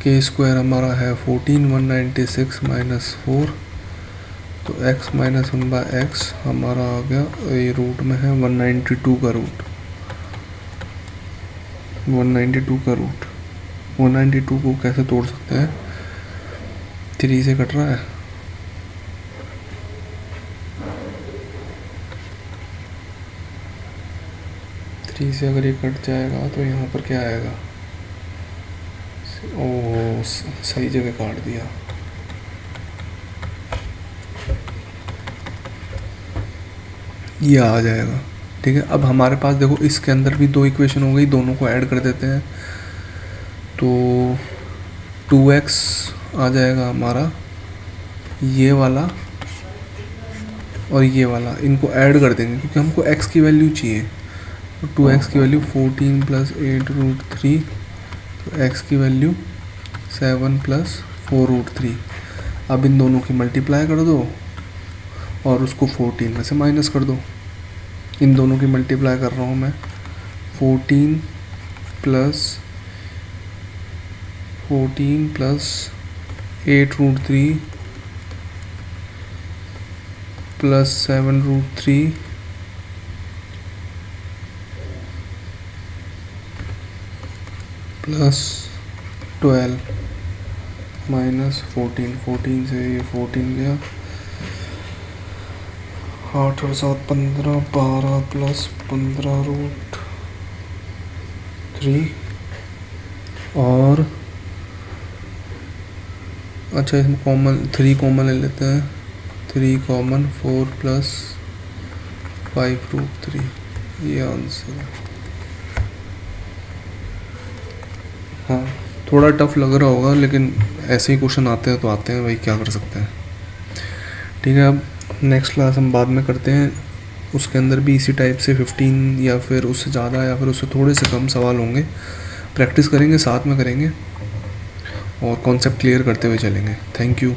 k² हमारा है 14, 196 - 4, तो x - 1/x हमारा आ गया, ये रूट में है 192 का रूट। 192 को कैसे तोड़ सकते हैं? 3 से कट रहा है, से अगर ये कट जाएगा तो यहाँ पर क्या आएगा? ओ सही जगह काट दिया। ये आ जाएगा। ठीक है, अब हमारे पास देखो इसके अंदर भी दो इक्वेशन हो गई, दोनों को ऐड कर देते हैं तो 2x आ जाएगा हमारा, ये वाला और ये वाला, इनको ऐड कर देंगे क्योंकि हमको x की वैल्यू चाहिए। तो 2x की वैल्यू 14 + 8√3, तो x की वैल्यू 7 + 4√3। अब इन दोनों की मल्टीप्लाई कर दो और उसको 14 में से माइनस कर दो। इन दोनों की मल्टीप्लाई कर रहा हूँ मैं, 14 + 8√3 + 7√3 + 12 - 14 से ये 14 गया, 8 और 7 15, 12 + 15√3 और अच्छा इसमें कॉमन 3 कॉमन ले लेते हैं, 3 कॉमन 4 + 5√3, ये आंसर है। हाँ थोड़ा टफ लग रहा होगा लेकिन ऐसे ही क्वेश्चन आते हैं तो आते हैं भाई, क्या कर सकते हैं। ठीक है, अब नेक्स्ट क्लास हम बाद में करते हैं, उसके अंदर भी इसी टाइप से 15 या फिर उससे ज़्यादा या फिर उससे थोड़े से कम सवाल होंगे। प्रैक्टिस करेंगे, साथ में करेंगे और कॉन्सेप्ट क्लियर करते हुए चलेंगे। Thank you.